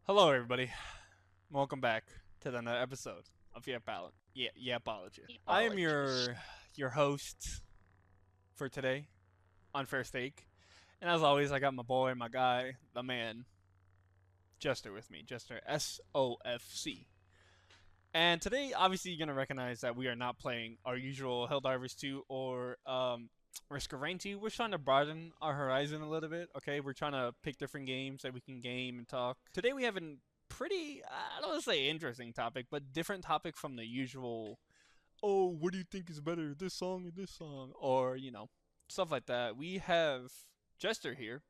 Hello, everybody. Welcome back to another episode of Apology. I am Apologies. your host for today, UnfairSteak, and as always, I got my boy, my guy, the man, Jester with me, Jester SOFC. And today, obviously, you're gonna recognize that we are not playing our usual Helldivers 2 or Risk of Rain 2. We're trying to broaden our horizon a little bit. Okay, we're trying to pick different games that we can game and talk. Today, we have a pretty, I don't want to say interesting topic, but different topic from the usual. Oh, what do you think is better, this song or this song, or stuff like that. We have Jester here,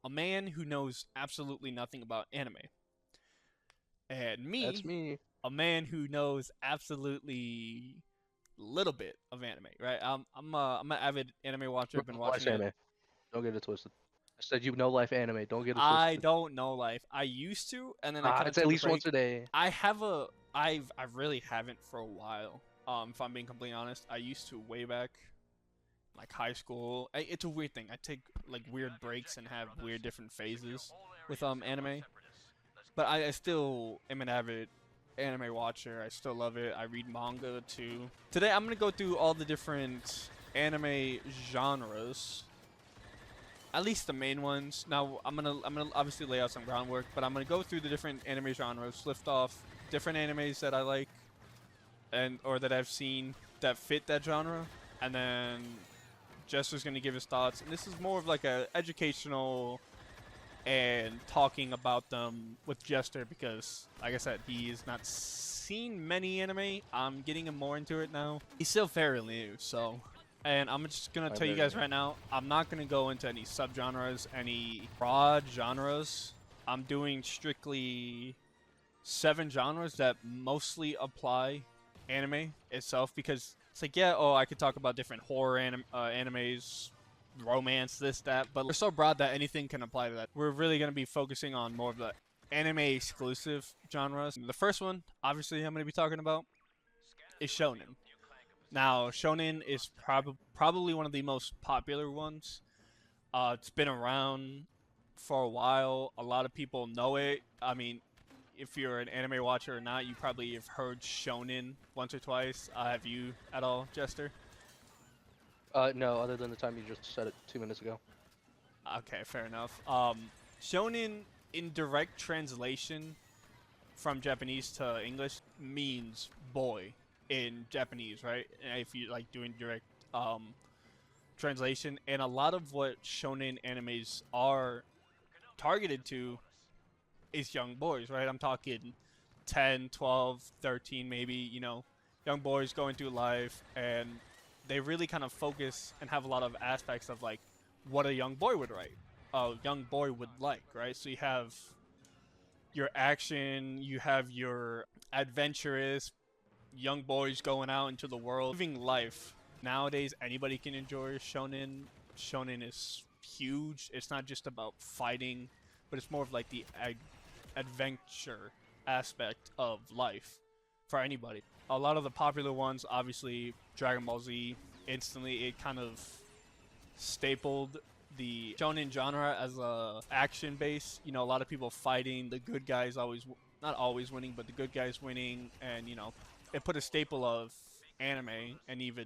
a man who knows absolutely nothing about anime, and That's me, me. a man who knows absolutely little bit of anime, right? I'm an avid anime watcher. I've been Real life watching it. anime. Don't get it twisted. I said you know life anime. Don't get it I twisted. don't know life. I used to, and then I kind of It's at took a least once break. a day. I really haven't for a while. If I'm being completely honest, I used to way back, like high school. It's a weird thing. I take like weird breaks and have weird different phases with anime. But I still am an avid anime watcher. I still love it. I read manga too. Today I'm gonna go through all the different anime genres, at least the main ones. Now I'm gonna obviously lay out some groundwork, but I'm gonna go through the different anime genres, lift off different animes that I like and or that I've seen that fit that genre, and then Jester's gonna give his thoughts. And this is more of like a educational and talking about them with Jester because, like I said, he has not seen many anime. I'm getting him more into it now. He's still fairly new, so. And I'm just gonna I'm tell you very guys new. right now, I'm not gonna go into any subgenres, any broad genres. I'm doing strictly 7 genres that mostly apply anime itself because it's like, yeah, oh, I could talk about different animes, romance, this, that, but they're so broad that anything can apply to that. We're really going to be focusing on more of the anime exclusive genres. The first one, obviously, I'm going to be talking about is shonen. Now, shonen is probably one of the most popular ones. It's been around for a while. A lot of people know it. I mean, if you're an anime watcher or not, you probably have heard shonen once or twice. Have you at all, Jester? No, other than the time you just said it 2 minutes ago. Okay, fair enough. Shonen in direct translation from Japanese to English means boy in Japanese, right? If you like doing direct translation, and a lot of what shonen animes are targeted to is young boys, right? I'm talking 10, 12, 13 maybe, young boys going through life and they really kind of focus and have a lot of aspects of like what a young boy would write, a young boy would like, right? So you have your action, you have your adventurous young boys going out into the world, living life. Nowadays, anybody can enjoy shonen. Shonen is huge. It's not just about fighting, but it's more of like the adventure aspect of life for anybody. A lot of the popular ones, obviously, Dragon Ball Z. Instantly, it kind of stapled the shonen genre as a action base. A lot of people fighting. The good guys always, not always winning, but the good guys winning, and it put a staple of anime and even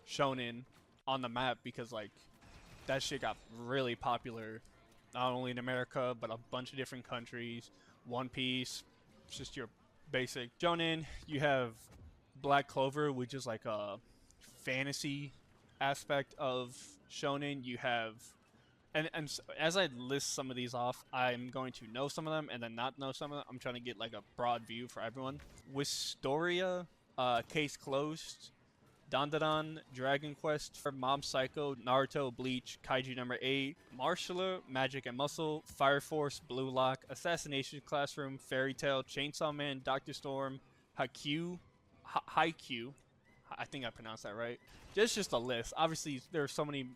shonen on the map because like that shit got really popular, not only in America but a bunch of different countries. One Piece, just your basic shonen. You have Black Clover, which is like a fantasy aspect of shonen. You have and as I list some of these off, I'm going to know some of them and then not know some of them. I'm trying to get like a broad view for everyone. Wistoria, Case Closed, Dandadan, Dragon Quest, for Mob Psycho, Naruto, Bleach, Kaiju number 8, Martial, Magic and Muscle, Fire Force, Blue Lock, Assassination Classroom, Fairy Tail, Chainsaw Man, Doctor Storm, Haikyuu, Haikyuu. I think I pronounced that right. Just a list. Obviously, there are so many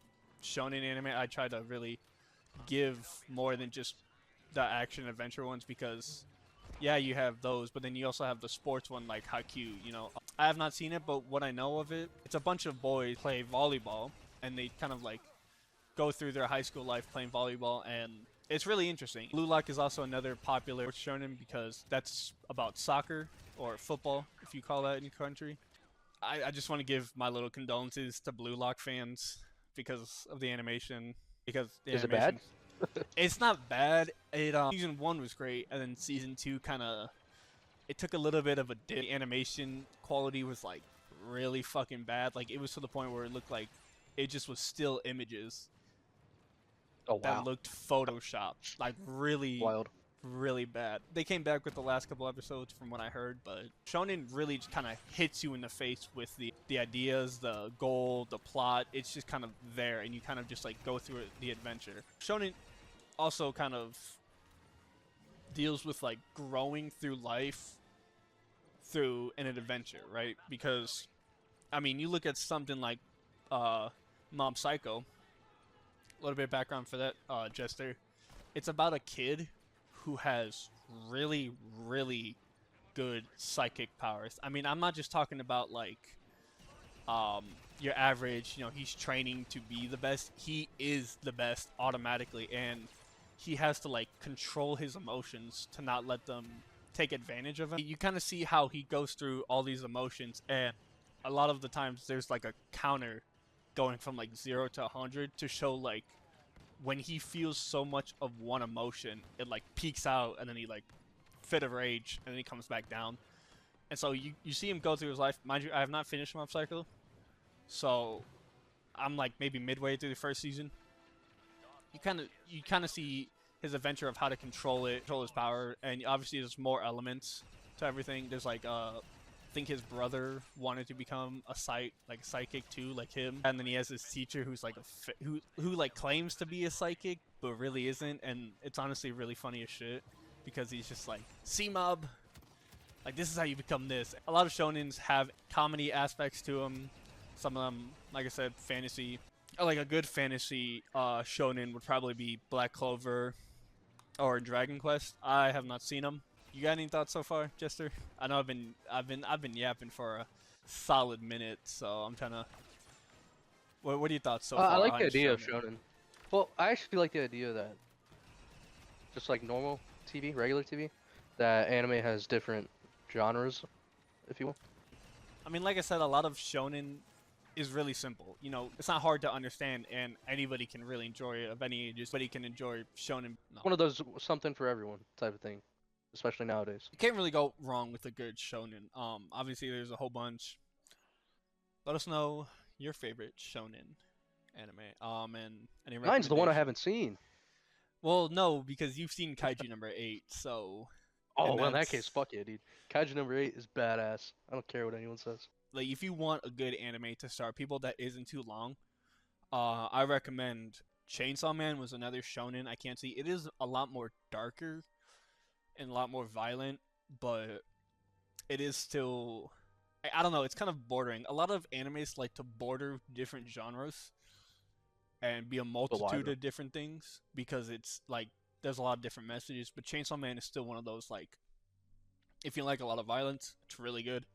shonen anime. I try to really give more than just the action adventure ones because yeah, you have those, but then you also have the sports one like Haikyuu. I have not seen it, but what I know of it, it's a bunch of boys play volleyball, and they kind of like go through their high school life playing volleyball, and It's really interesting. Blue Lock is also another popular shonen because that's about soccer or football, if you call that in your country. I just want to give my little condolences to Blue Lock fans because of the animation. Because the Is it bad? animation, it's not bad. It season 1 was great, and then season 2 kind of it took a little bit of a dip. The animation quality was like really fucking bad. Like it was to the point where it looked like it just was still images Oh that wow. looked photoshopped, like Wild. really bad. They came back with the last couple episodes from what I heard, but shonen really just kind of hits you in the face with the ideas, the goal, the plot. It's just kind of there, and you kind of just like go through the adventure. Shonen also kind of deals with like growing through life through an adventure, right? Because I mean, you look at something like Mob Psycho. A little bit of background for that, Jester. It's about a kid who has really good psychic powers. I mean, I'm not just talking about like your average, you know, he's training to be the best. He is the best automatically, and he has to like control his emotions to not let them take advantage of him. You kind of see how he goes through all these emotions, and a lot of the times there's like a counter going from like 0 to 100 to show like when he feels so much of one emotion, it like peaks out, and then he like fit of rage, and then he comes back down. And so you see him go through his life. Mind you, I have not finished Mob Psycho, so I'm like maybe midway through the first season. You kind of see his adventure of how to control his power, and obviously there's more elements to everything. There's like I think his brother wanted to become a psychic too, like him, and then he has this teacher who's like who like claims to be a psychic but really isn't, and it's honestly really funny as shit because he's just like, see mob, like this is how you become this. A lot of shonens have comedy aspects to them. Some of them, like I said, fantasy. Like a good fantasy shonen would probably be Black Clover or Dragon Quest. I have not seen them. You got any thoughts so far, Jester? I know I've been yapping for a solid minute, so I'm trying to. What are your thoughts so far? I like the on idea of shonen? shonen. Well, I actually like the idea that just like normal TV, regular TV, that anime has different genres, if you will. I mean, like I said, a lot of shonen is really simple. You know, it's not hard to understand, and anybody can really enjoy it of any age. Anybody can enjoy shonen. No. One of those something for everyone type of thing, especially nowadays. You can't really go wrong with a good shonen. Obviously there's a whole bunch. Let us know your favorite shonen anime. And any Mine's the one I recommendation. haven't seen. Well, no, because you've seen Kaiju number 8, so. Oh, And well, in that that's case, fuck yeah, dude. Kaiju number 8 is badass. I don't care what anyone says. like if you want a good anime to start people that isn't too long, I recommend Chainsaw Man was another shonen. I can't see it is a lot more darker and a lot more violent, but it is still I don't know, it's kind of bordering. A lot of animes like to border different genres and be a multitude of different things because it's like there's a lot of different messages, but Chainsaw Man is still one of those like if you like a lot of violence, it's really good.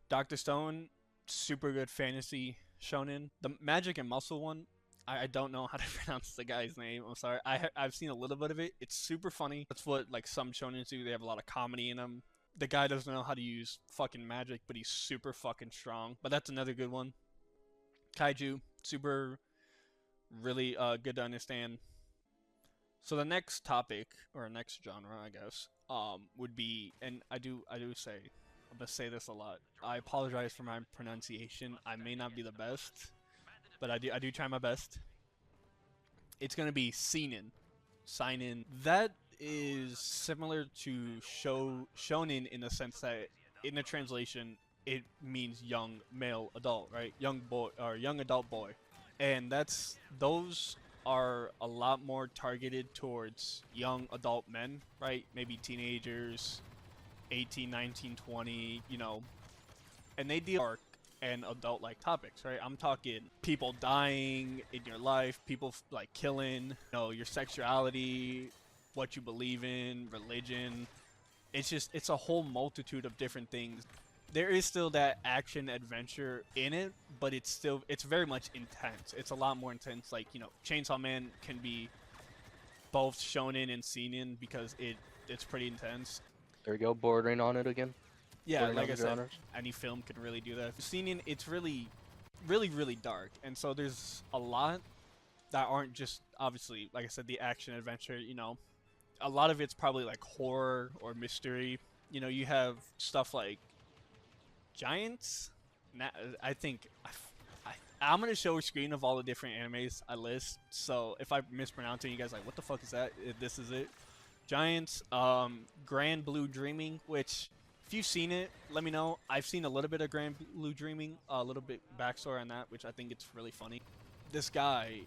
Dr. Stone, super good fantasy shonen. The Magic and Muscle one, I don't know how to pronounce the guy's name. I'm sorry. I've seen a little bit of it. It's super funny. That's what like some shonen do. They have a lot of comedy in them. The guy doesn't know how to use fucking magic, but he's super fucking strong. But that's another good one. Kaiju, super, really good to understand. So the next topic or next genre, I guess, would be, and I do say, I'm gonna say this a lot. I apologize for my pronunciation. I may not be the best, but I do try my best. It's gonna be seinen. Seinen. That is similar to shonen in the sense that in the translation it means young male adult, right? Young boy or young adult boy. And those are a lot more targeted towards young adult men, right? Maybe teenagers, 18, 19, 20, you know. And they deal with and adult like topics, right? I'm talking people dying in your life, people like killing, you know, your sexuality, what you believe in, religion. It's a whole multitude of different things. There is still that action adventure in it, but it's very much intense. It's a lot more intense. Like, you know, Chainsaw Man can be both shonen and seinen because it's pretty intense. There we go, bordering on it again. Yeah, Bordering like on I the said, genres. any film could really do that. Seinen, it's really, really, really dark, and so there's a lot that aren't just obviously, like I said, the action adventure. You know, a lot of it's probably like horror or mystery. You know, you have stuff like giants. I think I'm gonna show a screen of all the different animes I list. So if I mispronounce it, you guys are like, what the fuck is that? This is it. Giants. Grand Blue Dreaming, which if you've seen it, let me know. I've seen a little bit of Grand Blue Dreaming, a little bit backstory on that, which I think it's really funny. This guy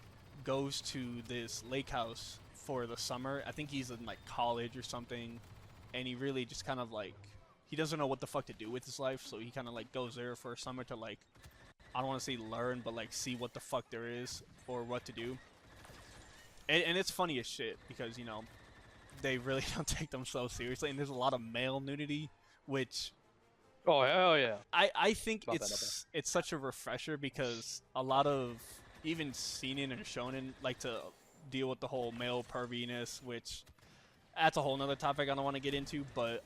goes to this lake house for the summer. I think he's in like college or something, and he really just kind of like he doesn't know what the fuck to do with his life, so he kind of like goes there for a summer to like I don't want to say learn, but like see what the fuck there is or what to do. And it's funny as shit because you know they really don't take themselves seriously, and there's a lot of male nudity, which Oh hell yeah! I think Not bad, it's such a refresher because a lot of even seinen and shonen like to deal with the whole male perviness, which that's a whole nother topic I don't want to get into. But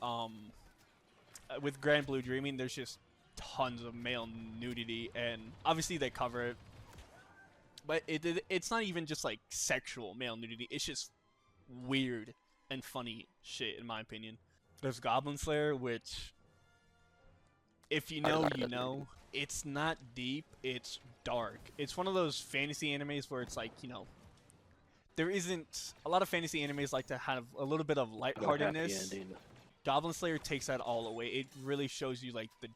with Grand Blue Dreaming, there's just tons of male nudity, and obviously they cover it, but it's not even just like sexual male nudity. It's just weird and funny shit, in my opinion. There's Goblin Slayer, which if you know, you know. It's not deep, it's dark. It's one of those fantasy animes where it's like, you know, there isn't a lot of fantasy animes like to have a little bit of lightheartedness. Goblin Slayer takes that all away. It really shows you like the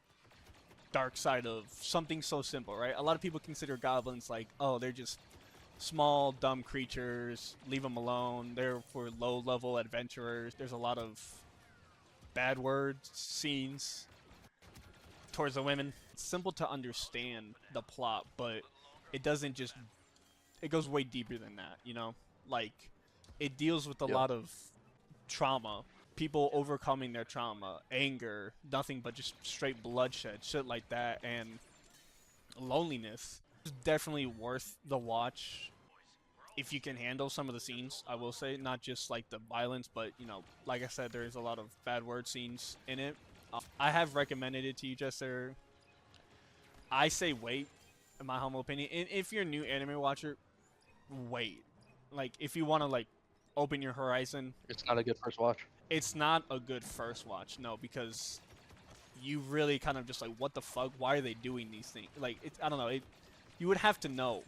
dark side of something so simple, right? A lot of people consider goblins like, oh, they're just small, dumb creatures. Leave them alone. They're for low-level adventurers. There's a lot of bad words, scenes towards the women. It's simple to understand the plot, but it doesn't just it goes way deeper than that, you know? Like it deals with a lot of trauma, people overcoming their trauma, anger, nothing but just straight bloodshed, shit like that, and loneliness. It's definitely worth the watch if you can handle some of the scenes, I will say, not just like the violence, but you know, like I said, there's a lot of bad word scenes in it. I have recommended it to you, Jester. I say wait, in my humble opinion. And if you're a new anime watcher, wait. Like, if you want to, like, open your horizon. It's not a good first watch. It's not a good first watch, no, because you really kind of just like, what the fuck? Why are they doing these things? Like, I don't know. You would have to know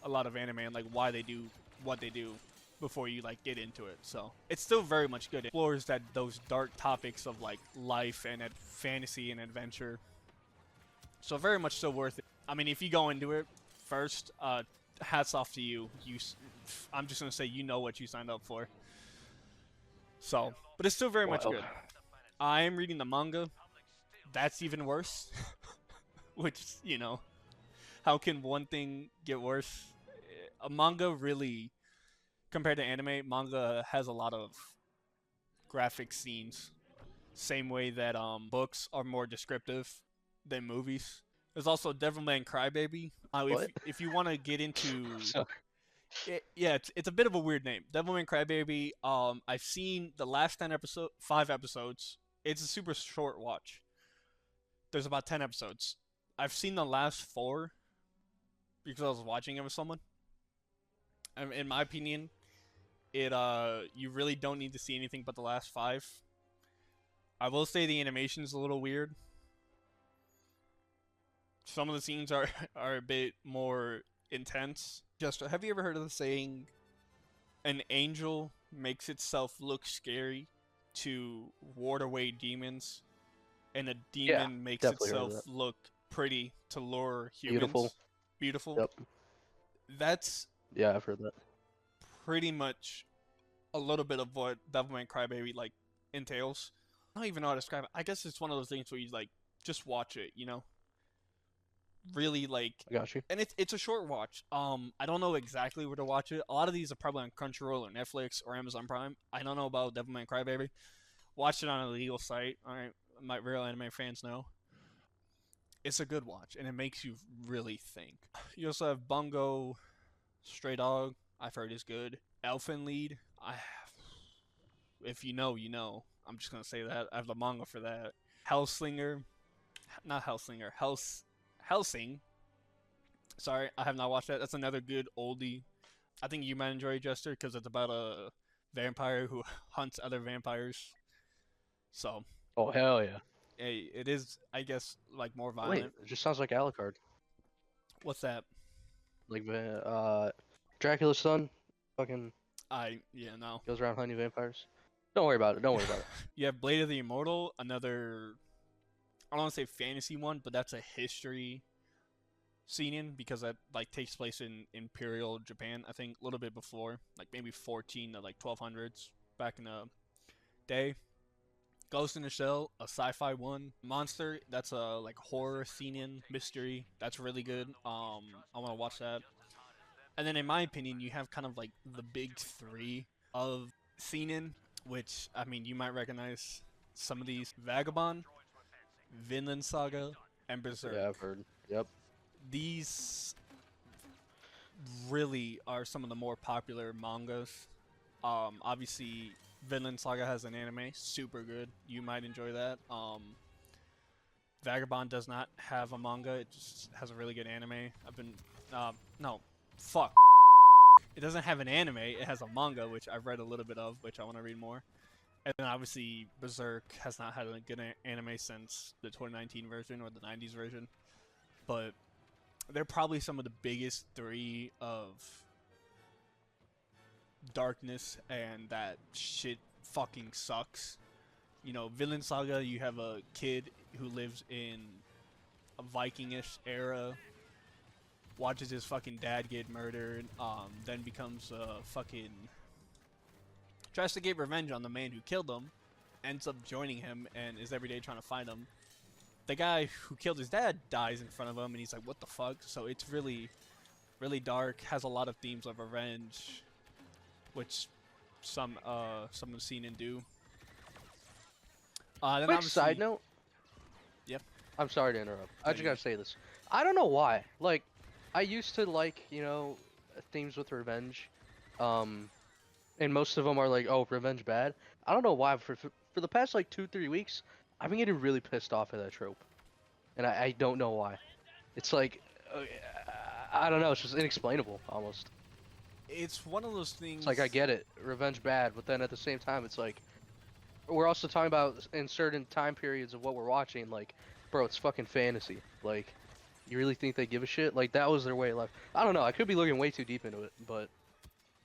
a lot of anime and, like, why they do what they do before you like get into it. So it's still very much good. It explores those dark topics of like life and fantasy and adventure. So very much so worth it. I mean, if you go into it first, hats off to you. I'm just gonna say you know what you signed up for. So, but it's still very much good. I am reading the manga. That's even worse. Which, you know, how can one thing get worse? A manga really, compared to anime, manga has a lot of graphic scenes. Same way that books are more descriptive than movies. There's also Devilman Crybaby. If you want to get into, yeah, it's a bit of a weird name. Devilman Crybaby. I've seen the last 5 episodes. It's a super short watch. There's about 10 episodes. I've seen the last 4 because I was watching it with someone. In my opinion, you really don't need to see anything but the last 5. I will say the animation's a little weird. Some of the scenes are a bit more intense. Just have you ever heard of the saying, an angel makes itself look scary to ward away demons, and a demon makes itself look pretty to lure humans? Beautiful. Yep. That's I've heard that. Pretty much a little bit of what Devilman Crybaby like entails. I don't even know how to describe it. I guess it's one of those things where you like just watch it, you know? Really like I got you. And it's a short watch. I don't know exactly where to watch it. A lot of these are probably on Crunchyroll or Netflix or Amazon Prime. I don't know about Devilman Crybaby. Watch it on a legal site. Alright, my real anime fans know. It's a good watch and it makes you really think. You also have Bungo Stray Dog, I've heard is good. Elfen Lied, I, if you know, you know. I'm just gonna say that. I have the manga for that. Hellslinger, not Hellslinger, Hellsing. Sorry, I have not watched that. That's another good oldie. I think you might enjoy Jester because it's about a vampire who hunts other vampires. So Oh hell yeah! it is, I guess, like more Wait, violent. it just sounds like Alucard. What's that? Like Dracula's son, fucking Yeah, no. goes around hunting vampires. Don't worry about it. Don't worry about it. You have Blade of the Immortal, another, I don't want to say fantasy one, but that's a history scene because that like takes place in Imperial Japan, I think, a little bit before, like maybe 14 to like 1200s back in the day. Ghost in the Shell, a sci-fi one. Monster, that's a like horror scene mystery. That's really good. I want to watch that. And then in my opinion, you have kind of like the big three of seinen, which I mean you might recognize some of these: Vagabond, Vinland Saga, and Berserk. Yeah, I've heard. Yep. These really are some of the more popular mangas. Obviously, Vinland Saga has an anime, super good. You might enjoy that. Vagabond does not have a manga; it just has a really good anime. No, fuck. It doesn't have an anime; it has a manga, which I've read a little bit of, which I want to read more. And then obviously, Berserk has not had a good anime since the 2019 version or the 90s version. But they're probably some of the biggest three of darkness and that shit fucking sucks. You know, Vinland Saga, you have a kid who lives in a Vikingish era, watches his fucking dad get murdered, then becomes a fucking, tries to get revenge on the man who killed him, ends up joining him and is every day trying to find him. The guy who killed his dad dies in front of him and he's like, what the fuck? So it's really, really dark, has a lot of themes of revenge, which some of the scene do. Then Quick side note. Yep. I'm sorry to interrupt. I No, just you're gotta say this. I don't know why. Like, I used to like, themes with revenge. And most of them are like, oh, revenge bad. I don't know why. For the past like 2-3 weeks, I've been getting really pissed off at that trope, and I don't know why. It's like, I don't know. It's just inexplainable almost. It's one of those things. It's like I get it, revenge bad, but then at the same time, it's like we're also talking about in certain time periods of what we're watching. Like, bro, it's fucking fantasy. Like, you really think they give a shit? Like, that was their way of life. I don't know. I could be looking way too deep into it, but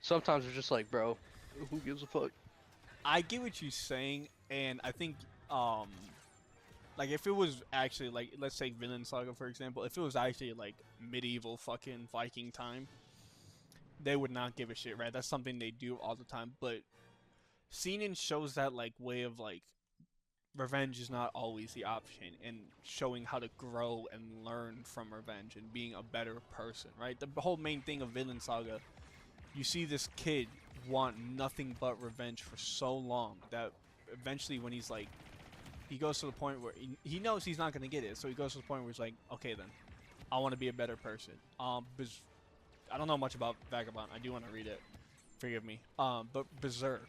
sometimes it's just like, bro, who gives a fuck? I get what you're saying, and I think, like if it was actually like, let's take Vinland Saga for example, if it was actually like medieval fucking Viking time, they would not give a shit, right? That's something they do all the time. But seinen shows that like way of like revenge is not always the option, and showing how to grow and learn from revenge and being a better person, right? The whole main thing of Vinland Saga, you see this kid want nothing but revenge for so long that eventually when he's like, he goes to the point where he knows he's not going to get it, so he goes to the point where he's like, okay then, I want to be a better person. I don't know much about Vagabond. I do want to read it. Forgive me. But Berserk,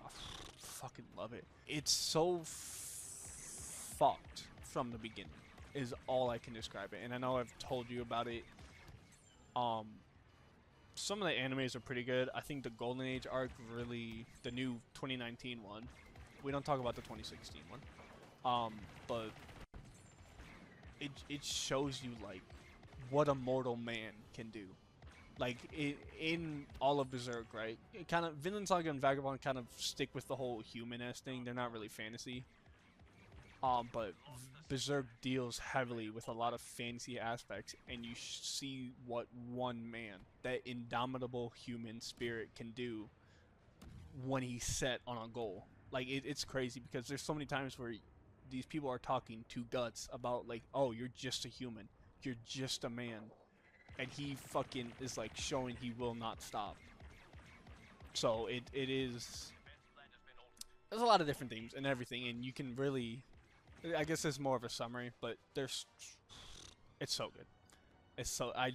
I fucking love it. It's so fucked from the beginning, is all I can describe it. And I know I've told you about it. Some of the animes are pretty good. I think the Golden Age arc really, the new 2019 one. We don't talk about the 2016 one. But it shows you like what a mortal man can do. Like in all of Berserk, right? It kind of, Vinland Saga and Vagabond kind of stick with the whole human-esque thing. They're not really fantasy. But Berserk deals heavily with a lot of fantasy aspects, and you see what one man, that indomitable human spirit, can do when he's set on a goal. Like it's crazy because there's so many times where these people are talking to Guts about like, oh, you're just a human, you're just a man, and he fucking is like showing he will not stop. So it is. There's a lot of different things and everything, and you can really. I guess it's more of a summary, but it's so good. It's so I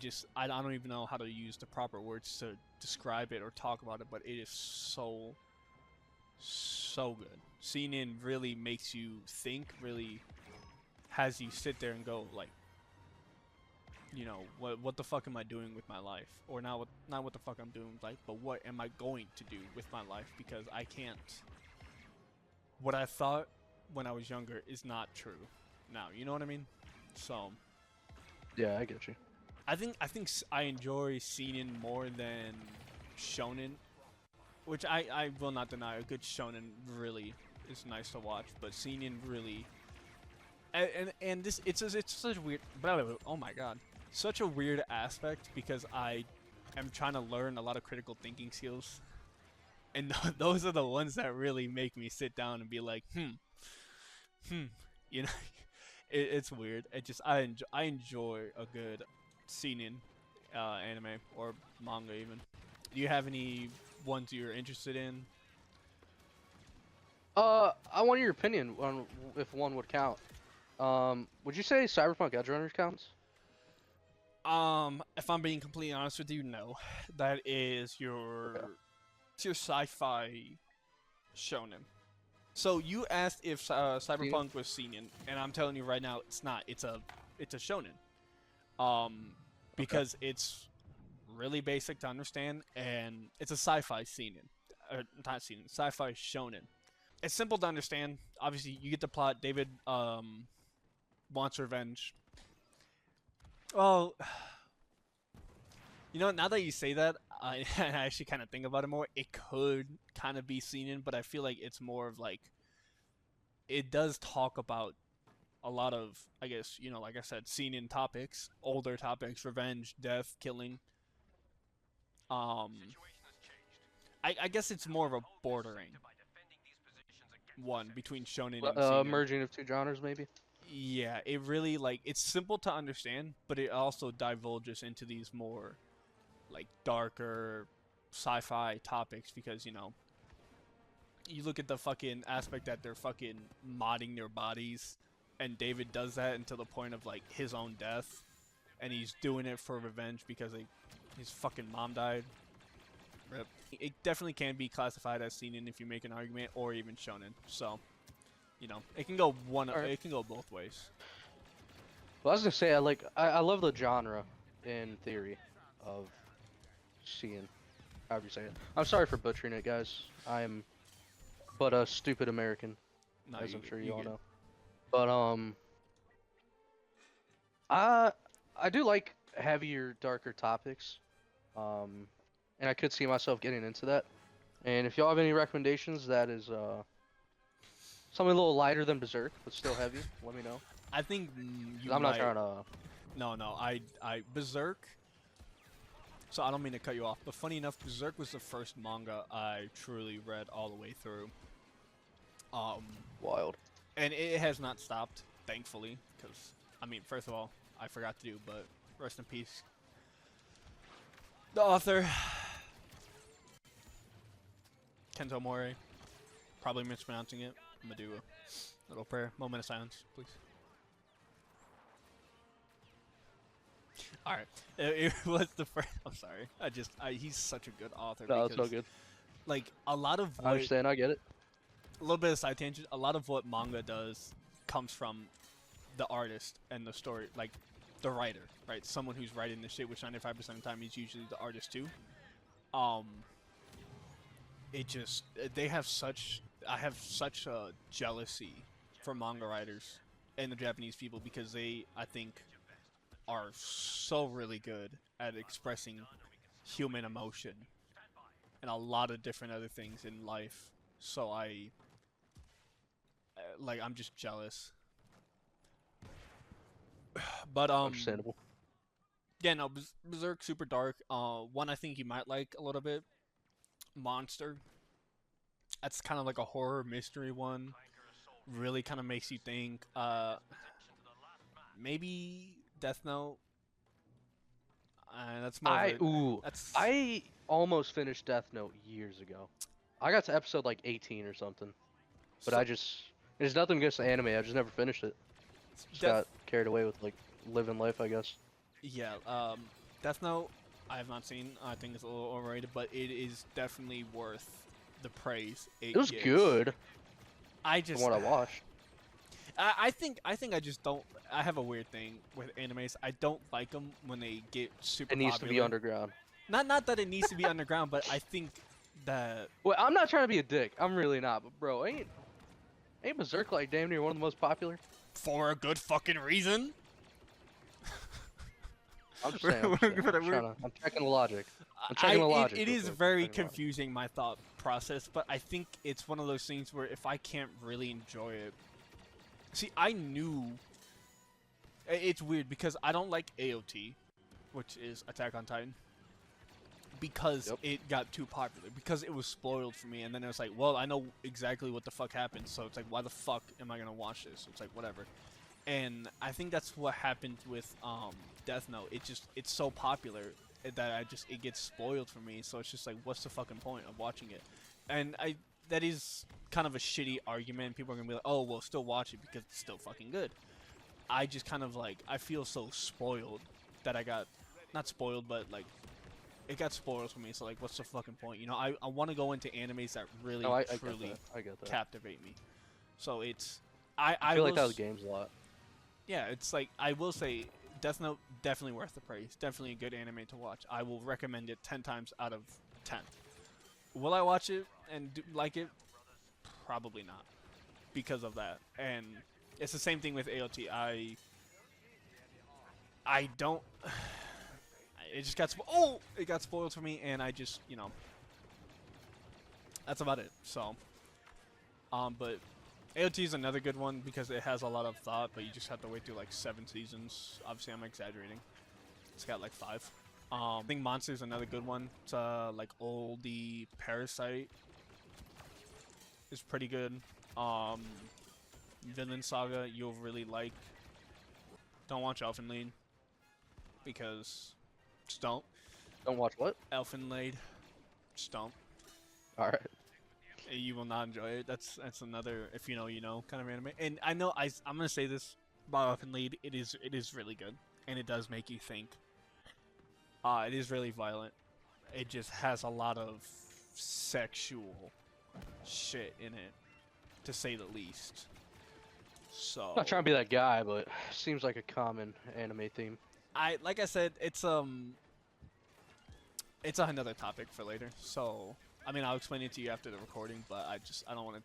don't even know how to use the proper words to describe it or talk about it, but it is so good. Seinen really makes you think, really has you sit there and go like, you know, what the fuck am I doing with my life? Or not what the fuck I'm doing with life, but what am I going to do with my life? Because I can't. What I thought when I was younger is not true now. You know what I mean? So Yeah, I get you. I enjoy seinen more than shonen, which I will not deny. A good shonen really is nice to watch, but seinen really and this it's such a weird. Oh my god, such a weird aspect because I am trying to learn a lot of critical thinking skills, and those are the ones that really make me sit down and be like, you know, it's weird. I enjoy a good seinen anime or manga even. Do you have any ones you're interested in? I want your opinion on if one would count. Would you say Cyberpunk Edge Runners counts? If I'm being completely honest with you, no. That is Okay. it's your sci-fi shonen. So you asked if Seinen? Cyberpunk was seinen, and I'm telling you right now, it's not. It's a shonen. Okay. Because it's really basic to understand, and it's a sci-fi seinen, or not seinen, sci-fi shonen. It's simple to understand. Obviously, you get the plot. David wants revenge. Well, you know, now that you say that, I actually kind of think about it more. It could kind of be seinen, but I feel like it's more of like it does talk about a lot of, I guess, you know, like I said, seinen topics, older topics, revenge, death, killing. Um, I guess it's more of a bordering one between shonen and seinen. Merging of two genres, maybe. Yeah, it really like it's simple to understand, but it also divulges into these more like darker sci-fi topics because you know you look at the fucking aspect that they're fucking modding their bodies, and David does that until the point of like his own death, and he's doing it for revenge because his fucking mom died. Rip. It definitely can be classified as seinen if you make an argument, or even shonen. So, you know, it can go Alright. it can go both ways. Well, I was gonna say I love the genre in theory of seeing, however you say it. I'm sorry for butchering it, guys. I'm but a stupid American, No, as I'm sure you you all good. know. But I I do like heavier, darker topics. Um, and I could see myself getting into that. And if y'all have any recommendations, that is something a little lighter than Berserk, but still heavy, let me know. I think you 'Cause I'm not might. trying to. No. I Berserk. So I don't mean to cut you off, but funny enough, Berserk was the first manga I truly read all the way through. Um, Wild. and it has not stopped, thankfully, because I mean, first of all, I forgot to do, but rest in peace, the author, Kento Mori. Probably mispronouncing it. I'm gonna do a little prayer, moment of silence, please. All right, it was the first. I'm sorry. He's such a good author No, it's all because good. like a lot of I what understand. I get it. a little bit of side tangent. A lot of what manga does comes from the artist and the story, like the writer, right? Someone who's writing the shit, which 95% of the time is usually the artist too. Um, it just they have such I have such a jealousy for manga writers and the Japanese people because they I think are so really good at expressing human emotion and a lot of different other things in life. So I'm just jealous. But Understandable. yeah, no, Berserk super dark. One I think you might like a little bit, Monster. That's kind of like a horror mystery one. Really kind of makes you think. Maybe Death Note. That's more of a that's I almost finished Death Note years ago. I got to episode like 18 or something, but so there's nothing against the anime. I just never finished it. Just Death got carried away with like living life, I guess. Yeah, Death Note, I have not seen. I think it's a little overrated, but it is definitely worth the praise It was gets. good I from just, what I watched. I think I just don't. I have a weird thing with animes. I don't like them when they get super It needs popular. to be underground. Not that it needs to be underground, but I think that Well, I'm not trying to be a dick. I'm really not. But bro, ain't Berserk like damn near one of the most popular? for a good fucking reason. I'm just saying. I'm checking the logic. I'm checking the logic. It real is quick. very Checking the logic. confusing, my thought process, but I think it's one of those things where if I can't really enjoy it. See, I knew. It's weird because I don't like AOT, which is Attack on Titan, because Yep. it got too popular, because it was spoiled for me, and then it was like, well, I know exactly what the fuck happened, so it's like, why the fuck am I gonna watch this? It's like, whatever. And I think that's what happened with Death Note. It's so popular that it gets spoiled for me. So it's just like, what's the fucking point of watching it? And that is kind of a shitty argument. People are gonna be like, oh, well, still watch it because it's still fucking good. I just kind of like, I feel so spoiled that I got, not spoiled, but like, it got spoiled for me. So like, what's the fucking point? You know, I want to go into animes that really No, I truly get that. I get that. captivate me. So it's I feel like that was games a lot. yeah, it's like, I will say, Death Note, definitely worth the praise. Definitely a good anime to watch. I will recommend it 10 times out of 10. Will I watch it and like it? Probably not. Because of that. And it's the same thing with AOT. I don't... It just got... It got spoiled for me, and I just, you know... That's about it. So... But... AOT is another good one because it has a lot of thought, but you just have to wait through like 7 seasons. Obviously, I'm exaggerating. It's got like 5. I think Monster is another good one. It's like oldie Parasite is pretty good. Villain Saga you'll really like. Don't watch Elfenlied because just don't. Don't watch what? Elfenlied, just don't. All right. You will not enjoy it. That's another, if you know, you know, kind of anime. And I know I'm gonna say this about Elfenlied. It is really good, and it does make you think. It is really violent. It just has a lot of sexual shit in it, to say the least. So Not trying to be that guy, but seems like a common anime theme. like I said, it's another topic for later. So I mean, I'll explain it to you after the recording, but I don't want to.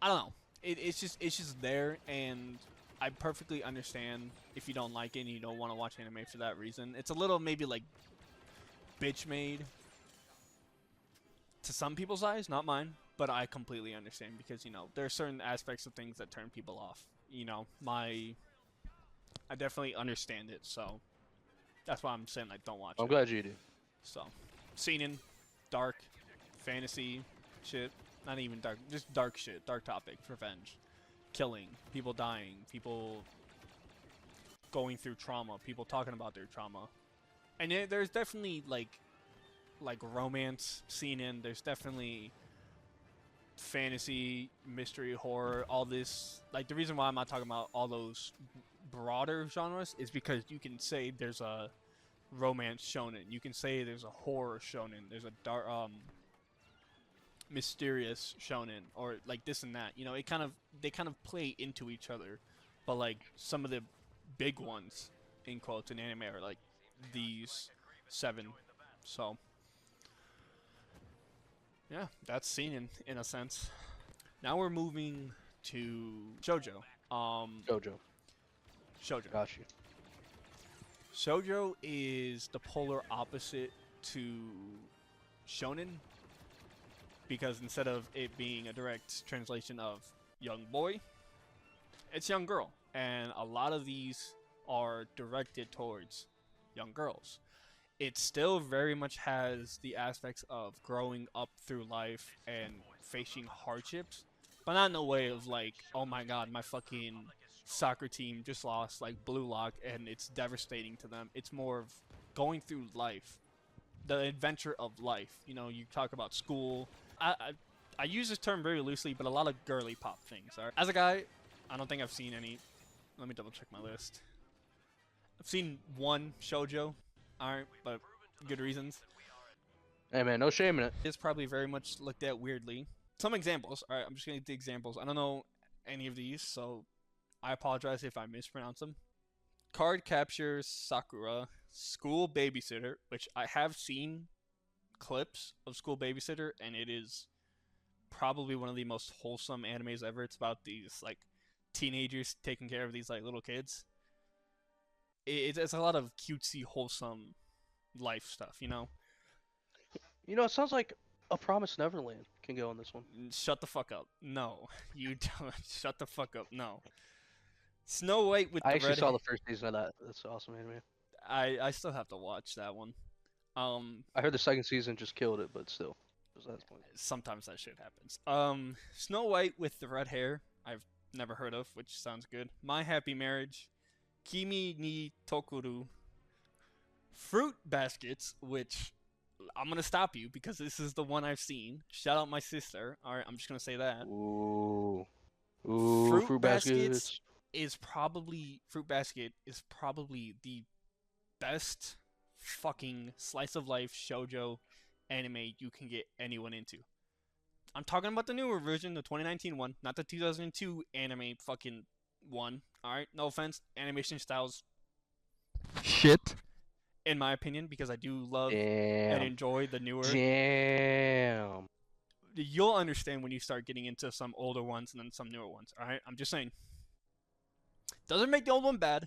I don't know. It's just there, and I perfectly understand if you don't like it and you don't want to watch anime for that reason. It's a little maybe like bitch made to some people's eyes, not mine, but I completely understand because, you know, there are certain aspects of things that turn people off. You know, I definitely understand it, so that's why I'm saying I don't watch it. I'm glad you do. So, seinen, dark, fantasy shit, not even dark, just dark shit, dark topic, revenge, killing, people dying, people going through trauma, people talking about their trauma. And there's definitely like romance seinen, there's definitely fantasy, mystery, horror, all this. Like, the reason why I'm not talking about all those broader genres is because you can say there's a romance shonen, you can say there's a horror shonen, there's a dark mysterious shonen, or like this and that. You know, they kind of play into each other. But like some of the big ones in quotes in anime are like these 7. So yeah, that's seinen in a sense. Now we're moving to JoJo. Shoujo. Got you. Shoujo is the polar opposite to shonen, because instead of it being a direct translation of young boy, it's young girl. And a lot of these are directed towards young girls. It still very much has the aspects of growing up through life and facing hardships, but not in a way of like, oh my god, my fucking soccer team just lost like Blue Lock and it's devastating to them. It's more of going through life, the adventure of life. You know, you talk about school. I use this term very loosely, but a lot of girly pop things. All right? As a guy, I don't think I've seen any. Let me double check my list. I've seen one shoujo, alright, but good reasons. Hey man, no shame in it. It's probably very much looked at weirdly. Some examples, alright, I'm just gonna get the examples. I don't know any of these, so I apologize if I mispronounce them. Card Captures Sakura, School Babysitter, which I have seen clips of School Babysitter, and it is probably one of the most wholesome animes ever. It's about these like teenagers taking care of these like little kids. It's a lot of cutesy, wholesome life stuff, you know. You know, it sounds like A Promised Neverland can go on this one. Shut the fuck up. No, you don't. Shut the fuck up. No. Snow White with I the actually red. saw the first season of that. That's awesome anime. I still have to watch that one. I heard the second season just killed it, but still, it was that point. Sometimes that shit happens. Snow White with the red hair. I've never heard of, which sounds good. My Happy Marriage, Kimi ni Tokuru, Fruit Baskets, which I'm gonna stop you because this is the one I've seen. Shout out my sister. All right, I'm just gonna say that. Ooh, Fruit Baskets Fruit Basket is probably the best fucking slice of life shoujo anime you can get anyone into. I'm talking about the newer version, the 2019 one, not the 2002 anime fucking one. Alright, no offense. Animation styles shit, in my opinion, because I do love and enjoy the newer. Damn. You'll understand when you start getting into some older ones and then some newer ones. Alright, I'm just saying. Doesn't make the old one bad.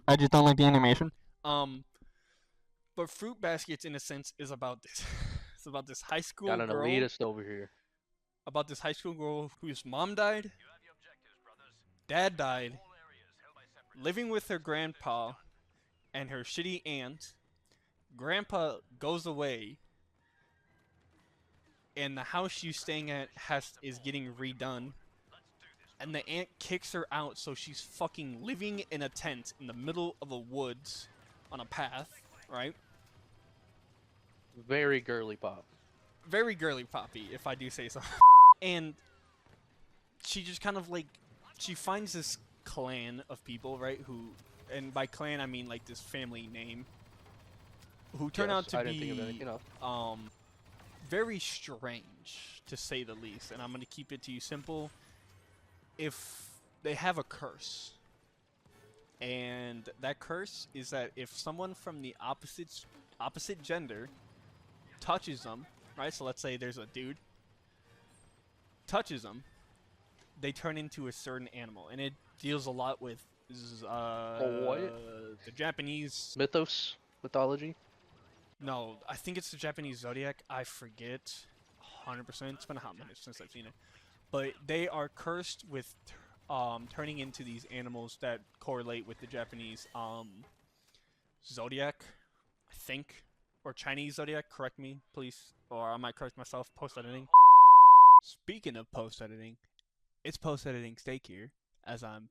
I just don't like the animation. But Fruit Baskets, in a sense, is about this. It's about this high school Got an girl. elitist over here. About this high school girl whose mom died, dad died, living with her grandpa and her shitty aunt. Grandpa goes away, and the house she's staying at is getting redone. And the aunt kicks her out, so she's fucking living in a tent in the middle of the woods on a path, right? Very girly pop. Very girly poppy, if I do say so. And she just kind of like, she finds this clan of people, right? Who, and by clan I mean like this family name, who turn out to be very strange, to say the least. And I'm gonna keep it to you simple. If they have a curse, and that curse is that if someone from the opposite gender touches them, right? So let's say there's a dude touches them, they turn into a certain animal, and it deals a lot with the Japanese mythology. No, I think it's the Japanese zodiac. I forget 100%. It's been a hot minute since I've seen it. But they are cursed with turning into these animals that correlate with the Japanese zodiac, I think, or Chinese zodiac. Correct me, please, or I might correct myself. Post-editing. Speaking of post-editing, it's post-editing steak here as I'm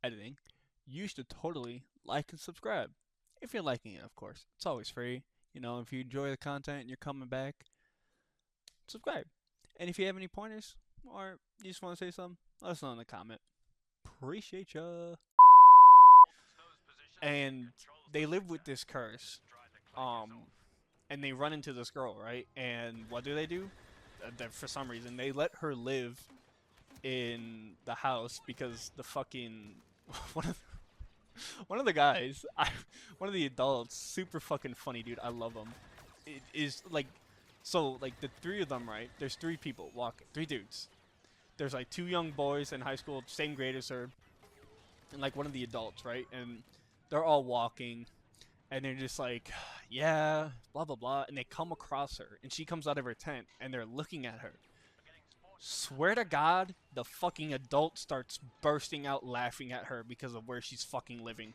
editing. You should totally like and subscribe. If you're liking it, of course. It's always free. You know, if you enjoy the content and you're coming back, subscribe. And if you have any pointers, or you just want to say something, let us know in the comment. Appreciate ya. And they live with this curse. And they run into this girl, right? And what do? For some reason, they let her live in the house because the fucking one of the guys, one of the adults, super fucking funny dude. I love him. It is like, so like the three of them, right? There's three people walking, three dudes. There's like two young boys in high school, same grade as her, and like one of the adults, right? And they're all walking, and they're just like, yeah, blah blah blah, and they come across her, and she comes out of her tent, and they're looking at her. Swear to God, the fucking adult starts bursting out laughing at her because of where she's fucking living.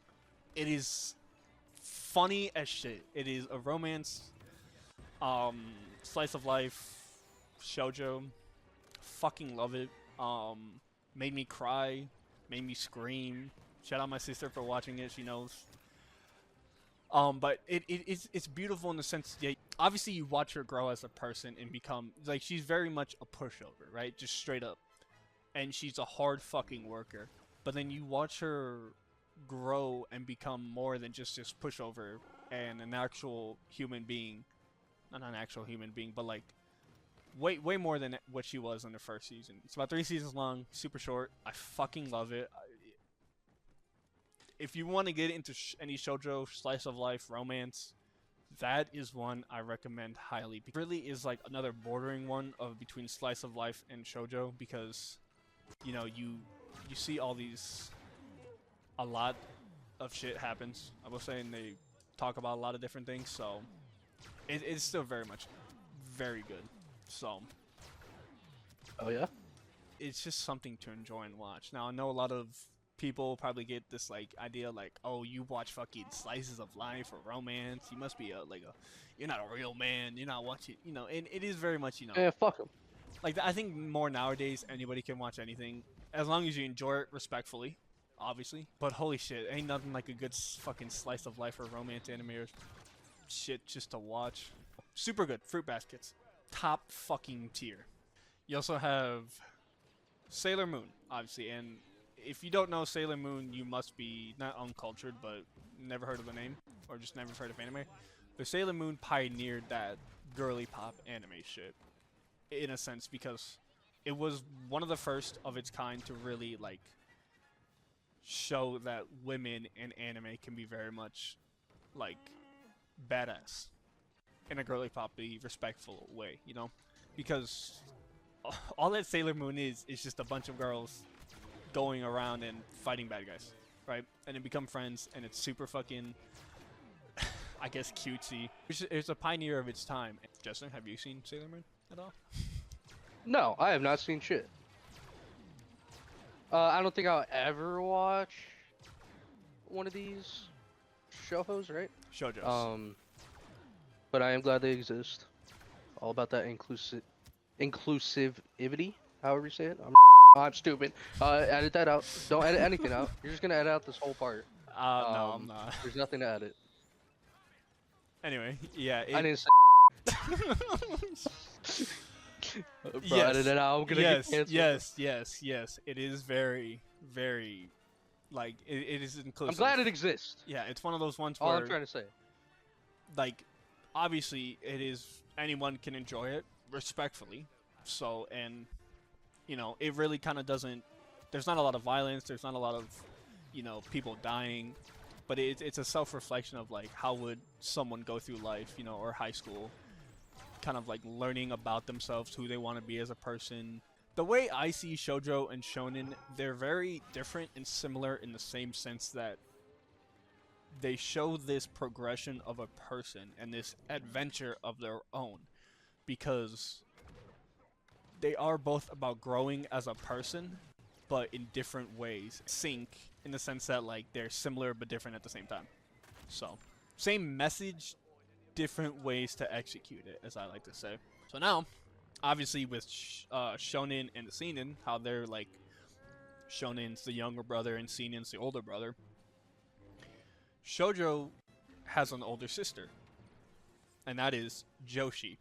It is funny as shit. It is a romance, slice of life, shoujo. Fucking love it. Made me cry, made me scream. Shout out my sister for watching it. She knows. But it's beautiful in the sense that obviously you watch her grow as a person and become like, she's very much a pushover, right? Just straight up. And she's a hard fucking worker. But then you watch her grow and become more than just this pushover and an actual human being. Not an actual human being, but like way more than what she was in the first season. It's about 3 seasons long, super short. I fucking love it. If you want to get into any shoujo, slice of life, romance, that is one I recommend highly. It really is like another bordering one of between slice of life and shoujo, because you know you see all these, a lot of shit happens, I will say, and they talk about a lot of different things, so it's still very much very good. So Oh yeah. it's just something to enjoy and watch. Now I know a lot of people probably get this like idea like, oh, you watch fucking slices of life or romance, you must be you're not a real man, you're not watching, you know. And it is very much, you know, Yeah, fuck 'em. like I think more nowadays anybody can watch anything as long as you enjoy it respectfully, obviously. But holy shit, ain't nothing like a good fucking slice of life or romance anime or shit just to watch. Super good. Fruit Baskets, top fucking tier. You also have Sailor Moon, obviously, and if you don't know Sailor Moon, you must be not uncultured, but never heard of the name, or just never heard of anime. The Sailor Moon pioneered that girly pop anime shit, in a sense, because it was one of the first of its kind to really like show that women in anime can be very much like badass in a girly poppy respectful way, you know, because all that Sailor Moon is just a bunch of girls going around and fighting bad guys, right? And they become friends, and it's super fucking, I guess, cutesy. It's a pioneer of its time. Justin, have you seen Sailor Moon at all? No, I have not seen shit. I don't think I'll ever watch one of these shows, right? Shoujos. But I am glad they exist. All about that inclusivity, however you say it. I'm stupid. Edit that out. Don't edit anything out. You're just gonna edit out this whole part. No, I'm not. There's nothing to edit. Anyway, yeah. I didn't say. Bro, Yes, edit it out. I'm gonna get canceled. yes. It is very, very, like, it is inclusive. I'm glad it exists. Yeah, it's one of those ones All where, I'm trying to say. like, obviously, it is, anyone can enjoy it respectfully. So, and, you know, it really kind of doesn't, there's not a lot of violence, there's not a lot of, you know, people dying, but it's a self-reflection of, like, how would someone go through life, you know, or high school, kind of, like, learning about themselves, who they want to be as a person. The way I see shoujo and shonen, they're very different and similar in the same sense that they show this progression of a person and this adventure of their own, because they are both about growing as a person, but in different ways. Sync in the sense that, like, they're similar but different at the same time. So, same message, different ways to execute it, as I like to say. So now, obviously with shonen and the seinen, how they're like, shonen's the younger brother and seinen's the older brother. Shoujo has an older sister, and that is Joshi.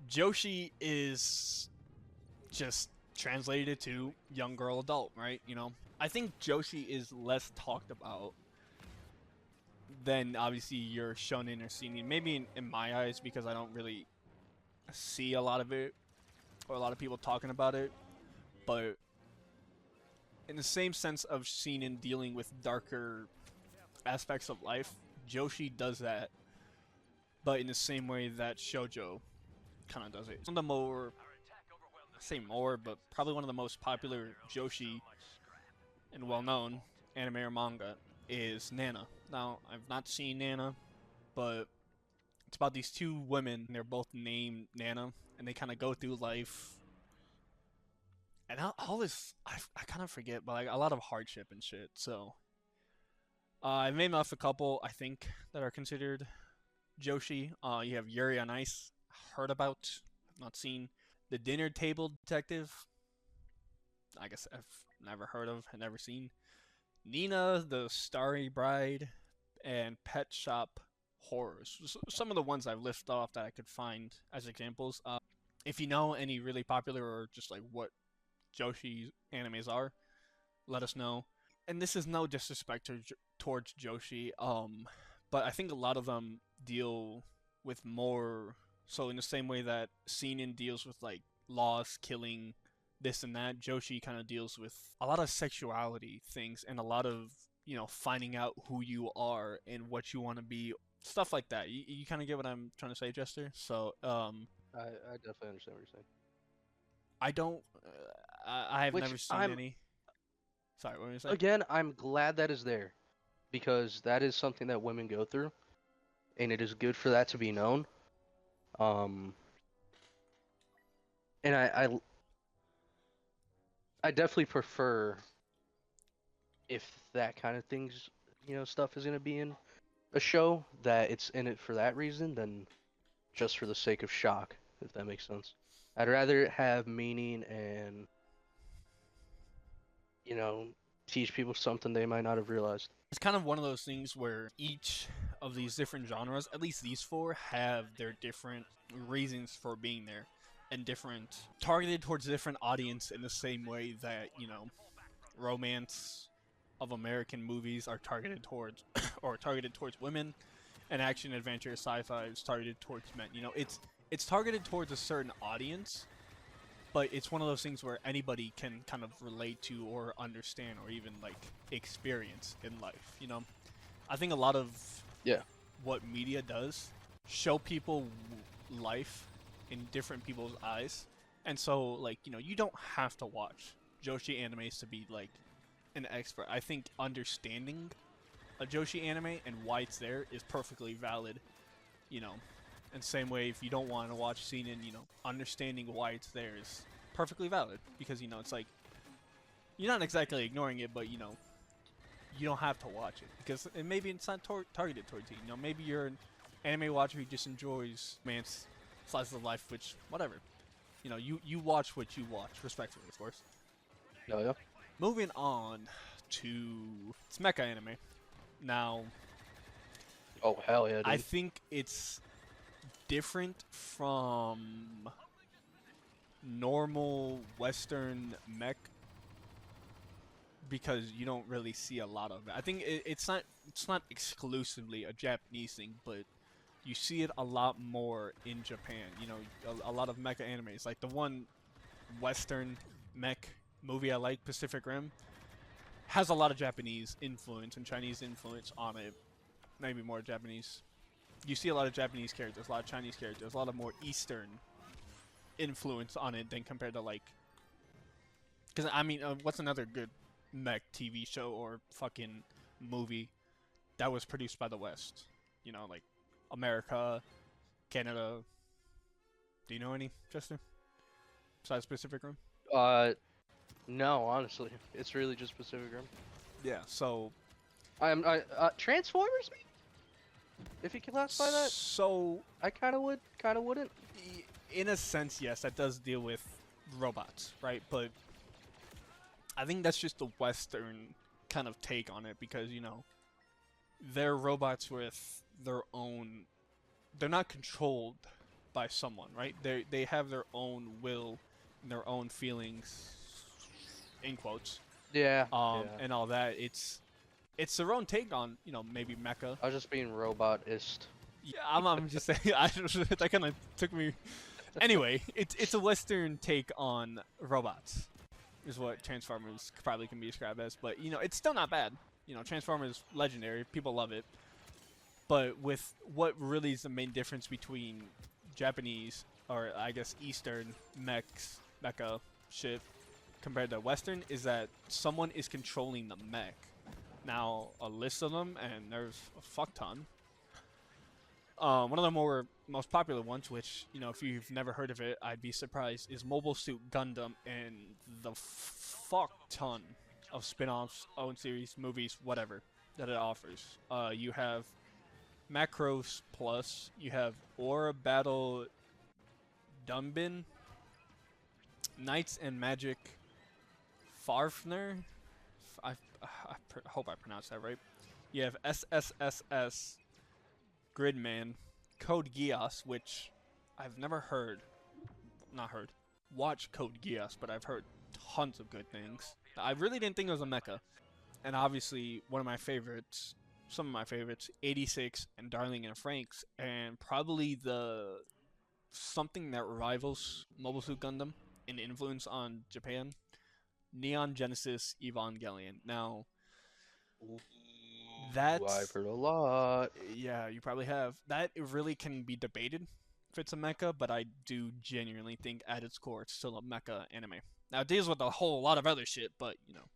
Joshi is just translated to young girl adult, right? You know, I think Joshi is less talked about than obviously your shonen or seinen. Maybe in my eyes, because I don't really see a lot of it or a lot of people talking about it. But in the same sense of seinen dealing with darker aspects of life, Joshi does that, but in the same way that shoujo kind of does it. One of the more, I say more, but probably one of the most popular Joshi and well-known anime or manga is Nana. Now, I've not seen Nana, but it's about these two women. They're both named Nana, and they kind of go through life. And all this, I kind of forget, but like a lot of hardship and shit. So, I've named off a couple, I think, that are considered Joshi. You have Yuri on Ice, heard about, not seen. The Dinner Table Detective, I guess I've never heard of, and never seen. Nina, the Starry Bride, and Pet Shop Horrors. Some of the ones I've listed off that I could find as examples. If you know any really popular or just like what Joshi animes are, let us know. and this is no disrespect towards Joshi, but I think a lot of them deal with more. So in the same way that Seinen deals with like loss, killing, this and that, Joshi kind of deals with a lot of sexuality things and a lot of finding out who you are and what you want to be, stuff like that. You kind of get what I'm trying to say, Jester. So I definitely understand what you're saying. I don't. I have Which never seen any. Sorry, what were you saying? again, I'm glad that is there, because that is something that women go through, and it is good for that to be known. Um, and I definitely prefer if that kind of things, stuff is gonna be in a show, that it's in it for that reason than just for the sake of shock, if that makes sense. I'd rather it have meaning and, you know, teach people something they might not have realized. It's kind of one of those things where each of these different genres, at least these four, have their different reasons for being there and different targeted towards a different audience in the same way that, romance of American movies are targeted towards or targeted towards women, and action adventure sci-fi is targeted towards men. It's targeted towards a certain audience, but it's one of those things where anybody can kind of relate to or understand or even like experience in life. I think a lot of Yeah. what media does show people life in different people's eyes, and so like you don't have to watch Joshi animes to be like an expert. I think understanding a Joshi anime and why it's there is perfectly valid. And same way, if you don't want to watch Seinen, understanding why it's there is perfectly valid, because it's like you're not exactly ignoring it, but you don't have to watch it because maybe it's not targeted towards you. Maybe you're an anime watcher who just enjoys man's slices of life, which whatever. You watch what you watch, respectfully, of course. Oh yeah. Moving on to it's mecha anime. Now, Oh hell yeah, dude. I think it's different from normal Western mech because you don't really see a lot of it. I think it's not exclusively a Japanese thing, but you see it a lot more in Japan. A lot of mecha animes, like the one Western mech movie I like, Pacific Rim, has a lot of Japanese influence and Chinese influence on it. Maybe more Japanese. You see a lot of Japanese characters, a lot of Chinese characters, a lot of more Eastern influence on it than compared to like. Because I mean, what's another good mech TV show or fucking movie that was produced by the West? Like America, Canada. Do you know any, Chester? Besides Pacific Rim? No, honestly, it's really just Pacific Rim. Yeah. So. Transformers, maybe? If you can classify that. So. I kind of would, kind of wouldn't. In a sense, yes, that does deal with robots, right? But I think that's just the Western kind of take on it because, they're robots with their own. They're not controlled by someone, right? They have their own will and their own feelings, in quotes. Yeah. And all that. It's their own take on, maybe mecha. I was just being robotist. Yeah, I'm just saying. That kind of took me. Anyway, it's a Western take on robots, is what Transformers probably can be described as. But it's still not bad. Transformers legendary, people love it. But with what really is the main difference between Japanese or I guess Eastern mecha shit compared to Western is that someone is controlling the mech. Now a list of them, and there's a fuck ton. One of the most popular ones, which, if you've never heard of it, I'd be surprised, is Mobile Suit Gundam and the fuck ton of spin-offs, own series, movies, whatever, that it offers. You have Macros Plus, you have Aura Battle Dumbin, Knights and Magic Farfner, I hope I pronounced that right. You have SSSS Gridman, Code Geass, which I've never watched Code Geass, but I've heard tons of good things. I really didn't think it was a mecha. and obviously one of my favorites, some of my favorites, 86 and Darling and Franks, and probably the something that rivals Mobile Suit Gundam in influence on Japan, Neon Genesis Evangelion. Now, Ooh, I've that's heard a lot. yeah, you probably have. That it really can be debated if it's a mecha, but I do genuinely think at its core it's still a mecha anime. Now it deals with a whole lot of other shit, but you know,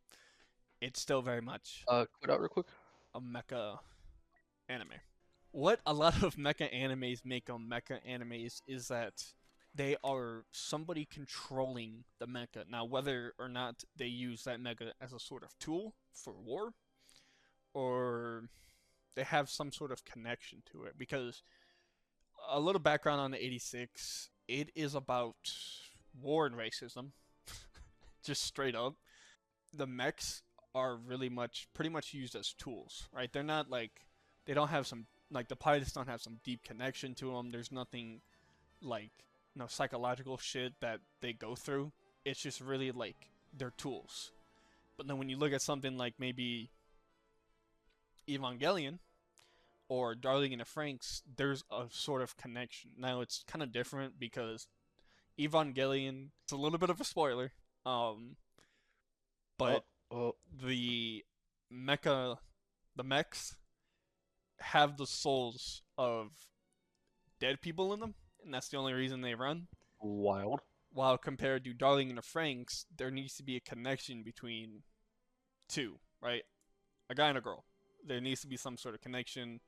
it's still very much Quit out real quick. a mecha anime. What a lot of mecha animes make them mecha animes is that they are somebody controlling the mecha. Now, whether or not they use that mecha as a sort of tool for war, or they have some sort of connection to it. Because a little background on the 86, it is about war and racism, just straight up. The mechs are pretty much used as tools, right? They're not like, they don't have some, like the pilots don't have some deep connection to them. There's nothing like, you know, psychological shit that they go through. It's just really like they're tools. But then when you look at something like maybe Evangelion or Darling in the Franxx, there's a sort of connection. Now it's kind of different because Evangelion, it's a little bit of a spoiler, but the the mechs have the souls of dead people in them, and that's the only reason they run. Wild. While compared to Darling in the Franxx, there needs to be a connection between two, right? A guy and a girl. There needs to be some sort of connection.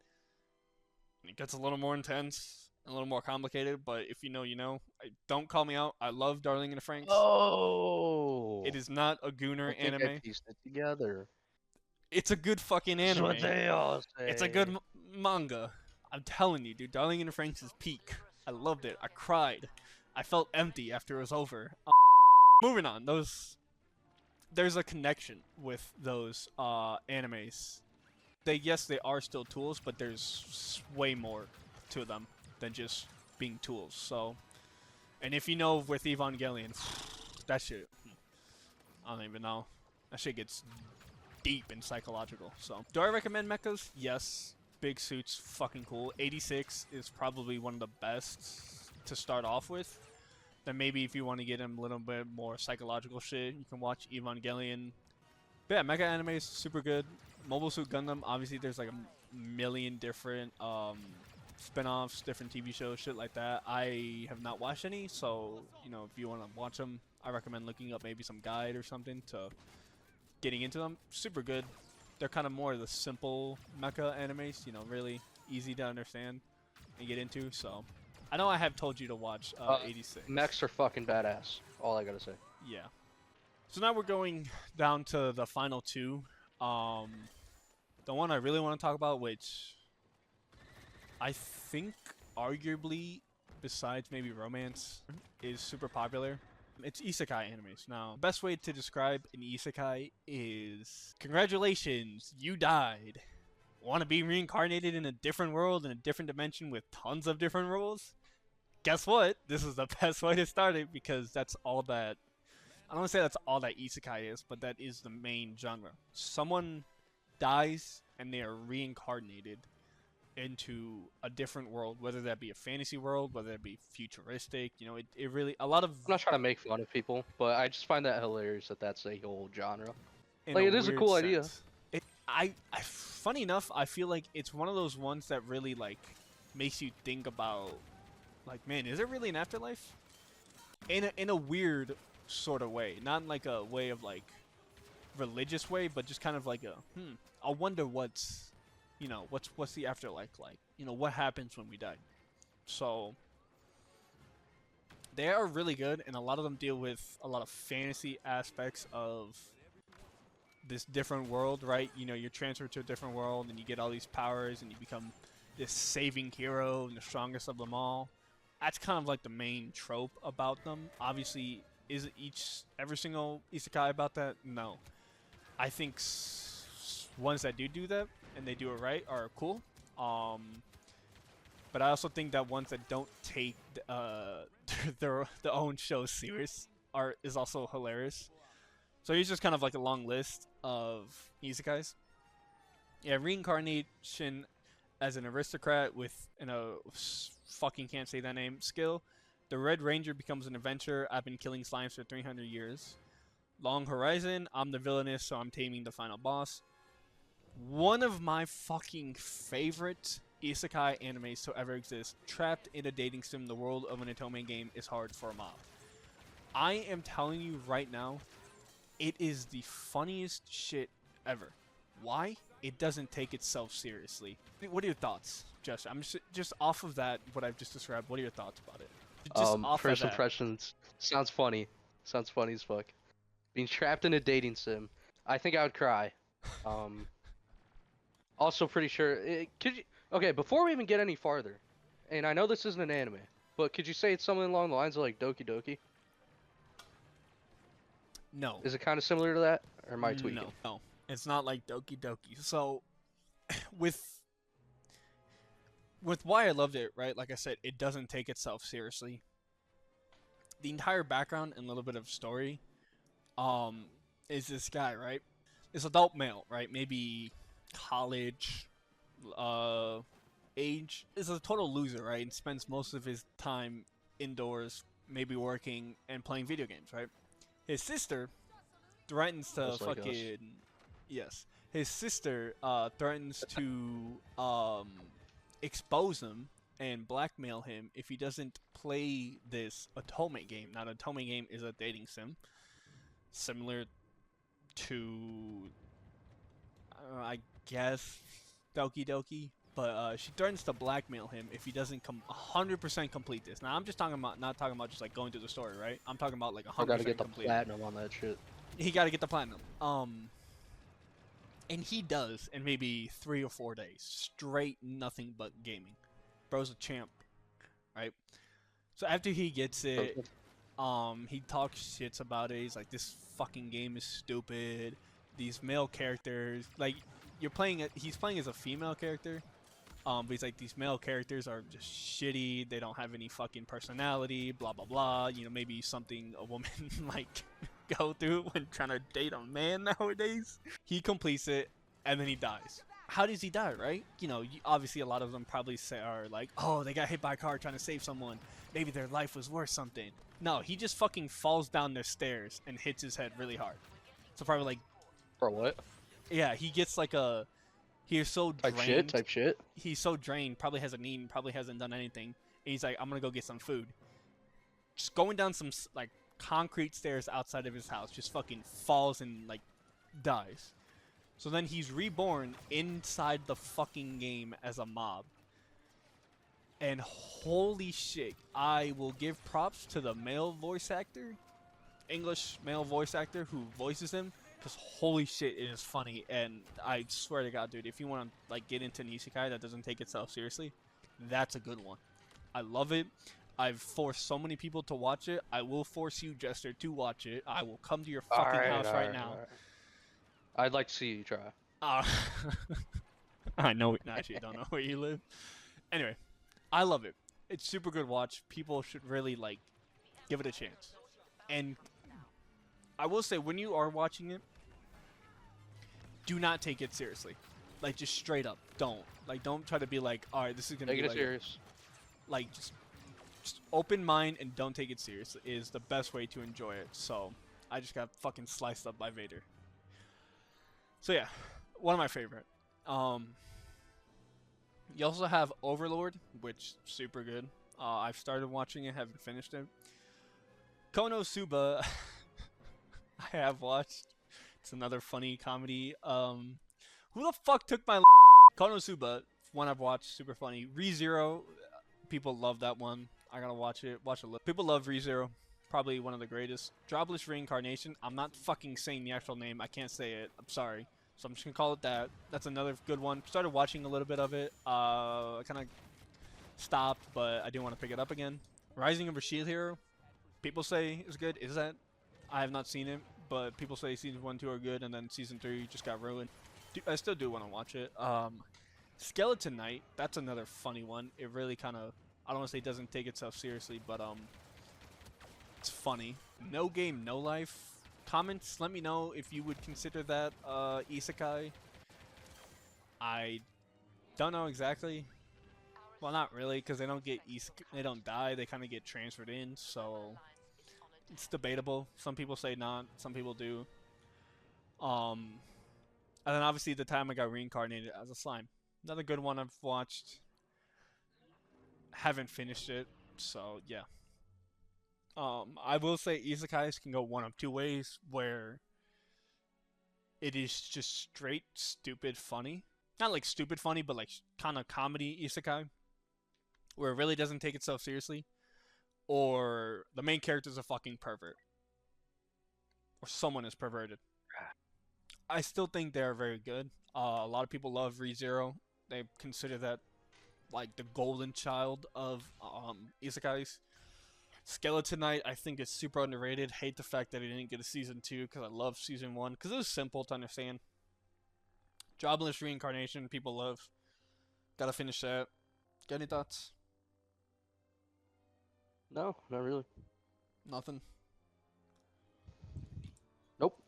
It gets a little more intense, a little more complicated, but if you know, you know. Don't call me out. I love Darling in the Franxx. Oh. It is not a gooner I think anime. I pieced it together. It's a good fucking That's anime. what they all say. It's a good manga. I'm telling you, dude. Darling in the Franxx is peak. I loved it. I cried. I felt empty after it was over. Moving on. There's a connection with those animes. Yes, they are still tools, but there's way more to them than just being tools. So, and if you know with Evangelion, that shit, I don't even know. That shit gets deep and psychological. So, do I recommend mechas? Yes. Big suits, fucking cool. 86 is probably one of the best to start off with. Then maybe if you want to get him a little bit more psychological shit, you can watch Evangelion. But yeah, mecha anime is super good. Mobile Suit Gundam, obviously there's like a million different spin-offs, different TV shows, shit like that. I have not watched any, so, you know, if you want to watch them, I recommend looking up maybe some guide or something to getting into them. Super good. They're kind of more of the simple mecha animes, you know, really easy to understand and get into, so. I know I have told you to watch 86. Mechs are fucking badass. All I gotta say. Yeah. So now we're going down to the final two. The one I really want to talk about, which I think arguably, besides maybe romance, is super popular. It's isekai animes. Now, the best way to describe an isekai is, congratulations, you died. Want to be reincarnated in a different world, in a different dimension with tons of different rules? Guess what? This is the best way to start it because that's all that... I don't want to say that's all that isekai is, but that is the main genre. Someone dies and they are reincarnated into a different world, whether that be a fantasy world, whether that be futuristic. You know, it really... A lot of... I'm not trying to make fun of people, but I just find that hilarious that that's a whole genre. in Like, a it is a weird cool idea. sense. Funny enough, I feel like it's one of those ones that really, like, makes you think about, like, man, is there really an afterlife? In a weird sort of way. Not in, like, a way of, like, religious way, but just kind of like a, I wonder what's, you know, what's the afterlife like? You know, what happens when we die? So, they are really good, and a lot of them deal with a lot of fantasy aspects of this different world, right? You know, you're transferred to a different world and you get all these powers and you become this saving hero and the strongest of them all. That's kind of like the main trope about them. Obviously, is every single isekai about that? No. I think ones that do that and they do it right are cool. But I also think that ones that don't take their own show serious is also hilarious. So here's just kind of like a long list of isekais. Yeah, reincarnation as an aristocrat with fucking can't say that name skill. The Red Ranger becomes an adventurer. I've been killing slimes for 300 years. Long Horizon, I'm the villainous, so I'm taming the final boss. One of my fucking favorite isekai animes to ever exist. Trapped in a dating sim, the world of an otome game is hard for a mob. I am telling you right now, it is the funniest shit ever. Why? It doesn't take itself seriously. What are your thoughts, Josh? I'm just off of that, what I've just described. What are your thoughts about it? Just off First of that. impressions sounds funny. Sounds funny as fuck. Being trapped in a dating sim, I think I would cry. Also pretty sure. Okay, before we even get any farther, and I know this isn't an anime, but could you say it's something along the lines of like Doki Doki? No. Is it kind of similar to that, or am I tweaking? No. It's not like Doki Doki. So, with why I loved it, right? Like I said, it doesn't take itself seriously. The entire background and a little bit of story, is this guy, right? This adult male, right? Maybe college, age. Is a total loser, right? And spends most of his time indoors, maybe working and playing video games, right? His sister threatens to Just like us. fucking yes. His sister threatens to expose him and blackmail him if he doesn't play this otome game. Now, the otome game is a dating sim, similar to I guess Doki Doki, but she threatens to blackmail him if he doesn't 100% complete this. Now, I'm just talking about not talking about just like going through the story, right? I'm talking about like 100% I gotta get the complete. platinum on that shit. He got to get the platinum. And he does in maybe 3 or 4 days, straight nothing but gaming. Bro's a champ, right? So after he gets it, he talks shits about it. He's like, "This fucking game is stupid. These male characters, like, he's playing as a female character, but he's like, these male characters are just shitty. They don't have any fucking personality. Blah blah blah. You know, maybe something a woman like." Go through when trying to date a man nowadays. He completes it and then he dies. How does he die, right? You know, obviously a lot of them probably are like, oh, they got hit by a car trying to save someone. Maybe their life was worth something. No, he just fucking falls down the stairs and hits his head really hard. So probably like, For what? yeah, he gets like he's so drained. Type shit. He's so drained, probably hasn't eaten, probably hasn't done anything. And he's like, I'm gonna go get some food. Just going down some like concrete stairs outside of his house, just fucking falls and like dies. So then he's reborn inside the fucking game as a mob. And holy shit, I will give props to the male voice actor, English male voice actor who voices him, because holy shit, it is funny. And I swear to God, dude, if you want to like get into an isekai that doesn't take itself seriously, that's a good one. I love it. I've forced so many people to watch it. I will force you, Jester, to watch it. I will come to your fucking house right now. I'd like to see you try. I know. Actually, I don't know where you live. Anyway, I love it. It's super good watch. People should really like give it a chance. And I will say, when you are watching it, do not take it seriously. Like, just straight up, don't. Like, don't try to be like, all right, this is gonna be like, serious. Like, just open mind and don't take it serious is the best way to enjoy it. So I just got fucking sliced up by Vader. So yeah, one of my favorite. You also have Overlord, which super good. I've started watching it, haven't finished it. Konosuba, I have watched. It's another funny comedy. Who the fuck took my Konosuba? One I've watched, super funny. ReZero, people love that one. I gotta watch it. Watch a little. People love ReZero. Probably one of the greatest. Dropless Reincarnation. I'm not fucking saying the actual name. I can't say it. I'm sorry. So I'm just gonna call it that. That's another good one. Started watching a little bit of it. I kind of stopped, but I do want to pick it up again. Rising of a Shield Hero. People say is good. Is that? I have not seen it, but people say season 1, 2 are good, and then season 3 just got ruined. I still do want to watch it. Skeleton Knight. That's another funny one. It really kind of, I don't want to say it doesn't take itself seriously, but it's funny. No Game, No Life. comments, let me know if you would consider that isekai. I don't know exactly. Well, not really, because they don't get they don't die. They kind of get transferred in, so it's debatable. Some people say not. Some people do. And then obviously the time I got reincarnated as a slime. Another good one I've watched. Haven't finished it, so yeah. I will say isekais can go one of two ways, where it is just straight stupid funny. Not like stupid funny, but like kind of comedy isekai, where it really doesn't take itself seriously, or the main character is a fucking pervert, or someone is perverted. I still think they're very good. A lot of people love ReZero. They consider that like the golden child of isekais. Skeleton Knight, I think, is super underrated. Hate the fact that it didn't get a season 2 because I love season 1 because it was simple to understand. Jobless Reincarnation, people love. Gotta finish that. Got any thoughts? No, not really. Nothing. Nope.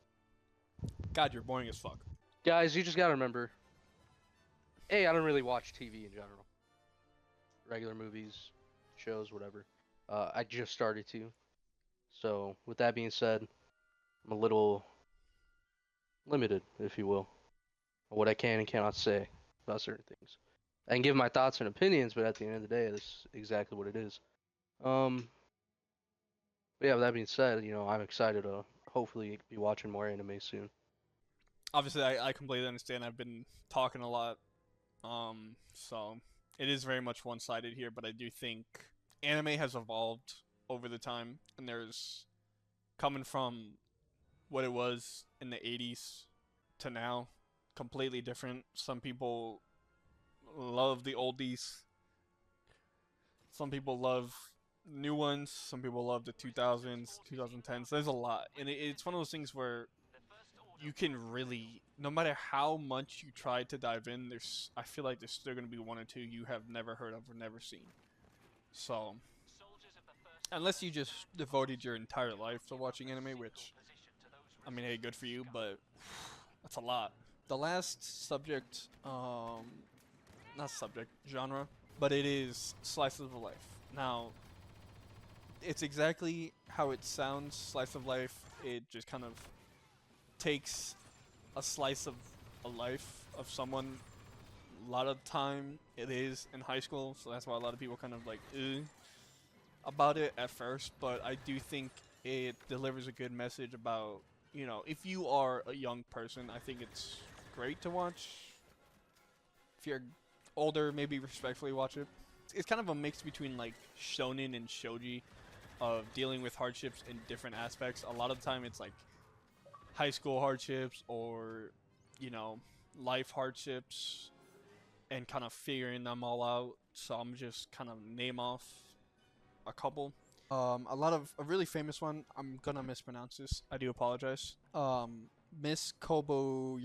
God, you're boring as fuck. Guys, you just gotta remember. A, I don't really watch TV in general. Regular movies, shows, whatever. I just started to. So, with that being said, I'm a little limited, if you will, on what I can and cannot say about certain things. I can give my thoughts and opinions, but at the end of the day, that's exactly what it is. But yeah, with that being said, I'm excited to hopefully be watching more anime soon. Obviously, I completely understand. I've been talking a lot. So it is very much one-sided here, but I do think anime has evolved over the time, and there's coming from what it was in the 80s to now, completely different. Some people love the oldies. Some people love new ones. Some people love the 2000s, 2010s. There's a lot, and it's one of those things where you can really, no matter how much you try to dive in, I feel like there's still going to be one or two you have never heard of or never seen. So, unless you just devoted your entire life to watching anime, which, I mean, hey, good for you, but that's a lot. The last subject, not subject, genre, but it is slice of life. Now, it's exactly how it sounds, slice of life. It just kind of takes a slice of a life of someone. A lot of time it is in high school, so that's why a lot of people kind of like about it at first, but I do think it delivers a good message about, if you are a young person, I think it's great to watch. If you're older, maybe respectfully watch it. It's kind of a mix between like shonen and shoji, of dealing with hardships in different aspects. A lot of the time it's like high school hardships or, life hardships, and kind of figuring them all out. So I'm just kind of name off a couple. A really famous one. I'm gonna mispronounce this. I do apologize. Miss Kobayashi's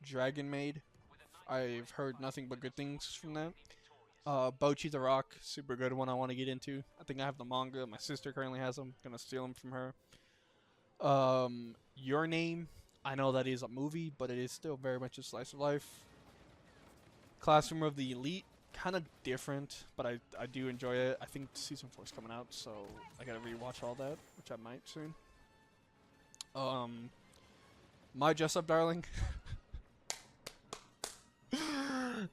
Dragon Maid. I've heard nothing but good things from that. Bocchi the Rock, super good one I want to get into. I think I have the manga. My sister currently has them. Gonna steal them from her. Your Name. I know that is a movie, but it is still very much a slice of life. Classroom of the Elite, kind of different, but I do enjoy it. I think season 4 is coming out, so I gotta rewatch all that, which I might soon. My Dress Up Darling.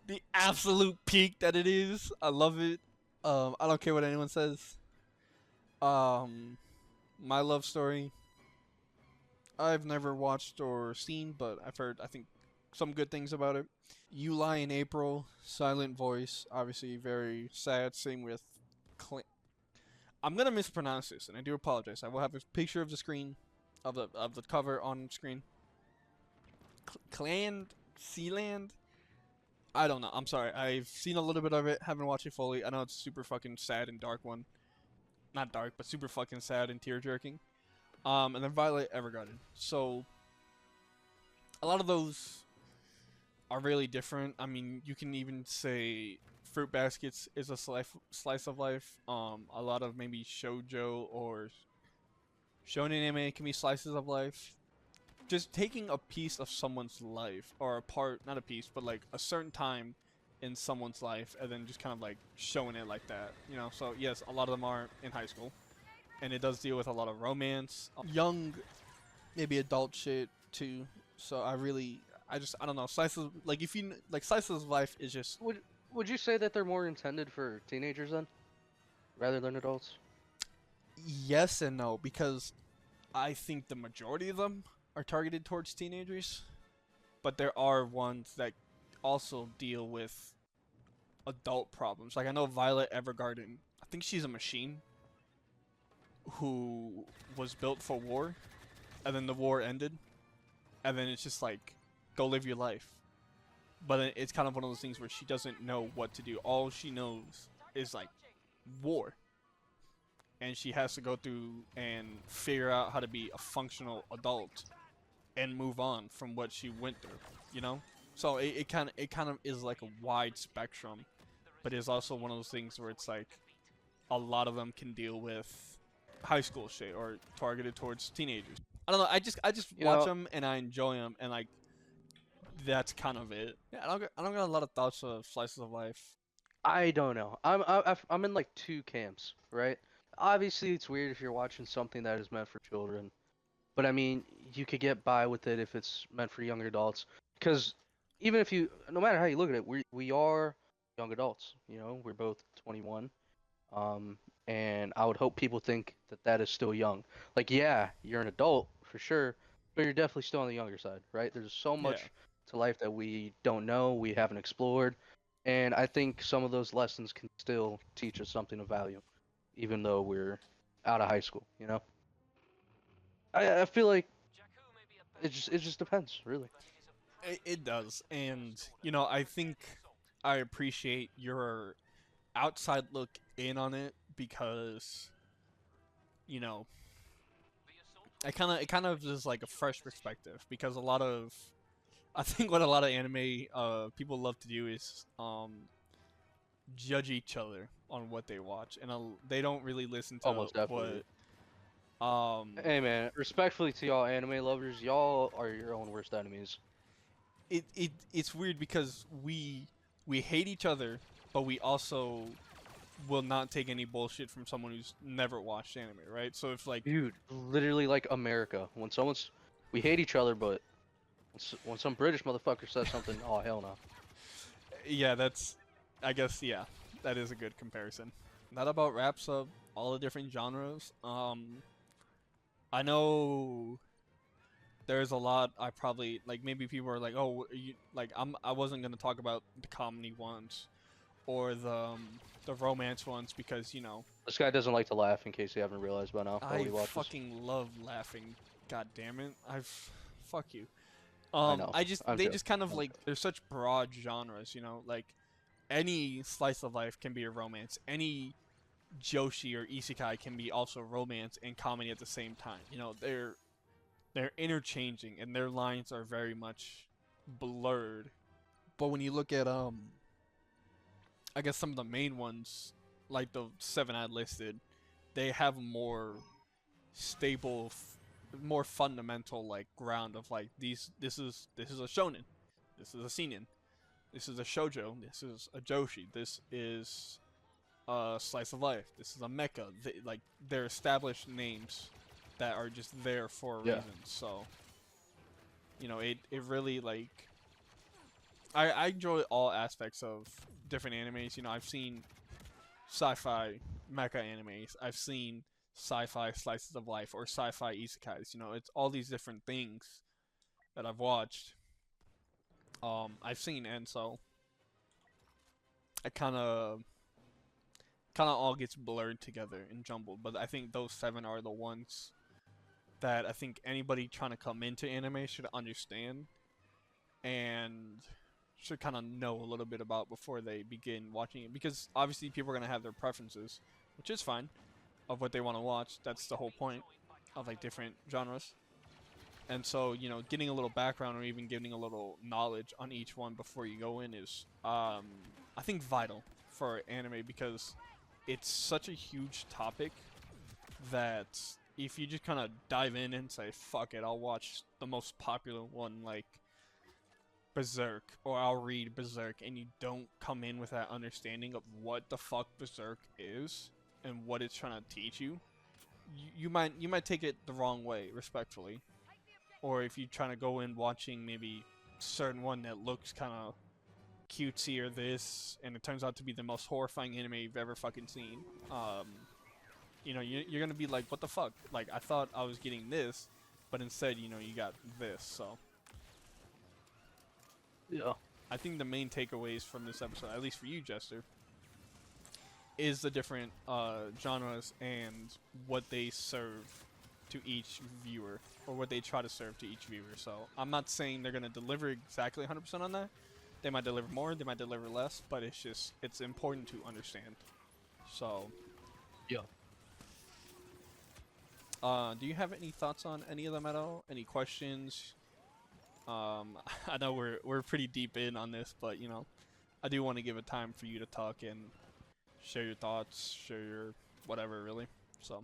The absolute peak that it is. I love it. I don't care what anyone says. My Love Story. I've never watched or seen, but I've heard, I think, some good things about it. You Lie in April. Silent Voice. Obviously very sad. Same with I'm gonna mispronounce this, and I do apologize. I will have a picture of the screen, of the cover on screen. Sealand. I don't know. I'm sorry. I've seen a little bit of it. Haven't watched it fully. I know it's super fucking sad and dark one. Not dark, but super fucking sad and tear jerking. And then Violet Evergarden. So a lot of those are really different. I mean, you can even say Fruit Baskets is a slice of life. A lot of maybe shoujo or shonen anime can be slices of life. Just taking a piece of someone's life, or a part, not a piece, but like a certain time in someone's life, and then just kind of like showing it like that, you know. So yes, a lot of them are in high school, and it does deal with a lot of romance, young, maybe adult shit too. So I don't know. Slices, like if you like slices of life is just Would you say that they're more intended for teenagers then, rather than adults? yes and no, because I think the majority of them are targeted towards teenagers, but there are ones that also deal with adult problems. Like I know Violet Evergarden. I think she's a machine who was built for war, and then the war ended, and then it's just like, go live your life. But it's kind of one of those things where she doesn't know what to do. All she knows is like war, and she has to go through and figure out how to be a functional adult and move on from what she went through, you know. So it kind of is like a wide spectrum, but it's also one of those things where it's like a lot of them can deal with high school shit or targeted towards teenagers. I don't know. I just You watch know, them and I enjoy them, and like that's kind of it. Yeah, I don't got a lot of thoughts of slices of life. I don't know. I'm in like two camps, right? Obviously, it's weird if you're watching something that is meant for children, but I mean, you could get by with it if it's meant for younger adults. Because even if you, no matter how you look at it, we are young adults. You know, we're both 21. Um, and I would hope people think that that is still young. Like, yeah, you're an adult for sure, but you're definitely still on the younger side, right? There's so Yeah. much to life that we don't know, we haven't explored, and I think some of those lessons can still teach us something of value, even though we're out of high school. You know, I feel like it just depends, really. It does, and you know, I think I appreciate your outside look in on it because you know, it kind of is like a fresh perspective because a lot of I think what a lot of anime people love to do is judge each other on what they watch, and they don't really listen to Almost definitely. what um Hey man, respectfully to y'all anime lovers, y'all are your own worst enemies. it's weird because we hate each other, but we also will not take any bullshit from someone who's never watched anime, right? So if like Dude, literally like America. We hate each other, but when some British motherfucker says something, oh hell no. yeah, that's I guess yeah, that is a good comparison. That about wraps up all the different genres. I know there's a lot I probably like maybe people are like, "Oh, you like I wasn't going to talk about the comedy ones or the romance ones because, you know, This guy doesn't like to laugh, in case you haven't realized by now, by what I he watches. fucking love laughing. God damn it. Fuck you. I know. I'm They joking. just kind of I'm like joking. they're such broad genres, you know, like any slice of life can be a romance. Any Joshi or Isekai can be also romance and comedy at the same time. You know, they're interchanging and their lines are very much blurred. But when you look at I guess some of the main ones, like the seven I listed, they have more stable, more fundamental like ground of like these. This is a shonen, this is a seinen, this is a shoujo, this is a joshi, this is a slice of life, this is a mecha. Like they're established names that are just there for a Yeah. reason. So you know it really like I enjoy all aspects of different animes. You know, I've seen sci-fi mecha animes. I've seen sci-fi slices of life or sci-fi isekais. You know, it's all these different things that I've watched. I've seen, and so it kind of all gets blurred together and jumbled. But I think those seven are the ones that I think anybody trying to come into anime should understand and should kind of know a little bit about before they begin watching it, because obviously people are going to have their preferences, which is fine, of what they want to watch. That's the whole point of like different genres. And so, you know, getting a little background or even getting a little knowledge on each one before you go in is I think vital for anime, because it's such a huge topic that, if you just kind of dive in and say, fuck it, I'll watch the most popular one, like Berserk, or I'll read Berserk, and you don't come in with that understanding of what the fuck Berserk is and what it's trying to teach you, you might take it the wrong way, respectfully. Or if you're trying to go in watching maybe certain one that looks kind of cutesy or this, and it turns out to be the most horrifying anime you've ever fucking seen, you know, you're gonna be like, what the fuck? Like, I thought I was getting this, but instead, you know, you got this. So Yeah. I think the main takeaways from this episode, at least for you, Jester, is the different genres and what they serve to each viewer, or what they try to serve to each viewer. So I'm not saying they're gonna deliver exactly 100% on that. They might deliver more, they might deliver less, but it's important to understand. So Yeah. do you have any thoughts on any of them at all? Any questions? I know we're pretty deep in on this, but you know, I do want to give it time for you to talk and share your thoughts, share your whatever, really. So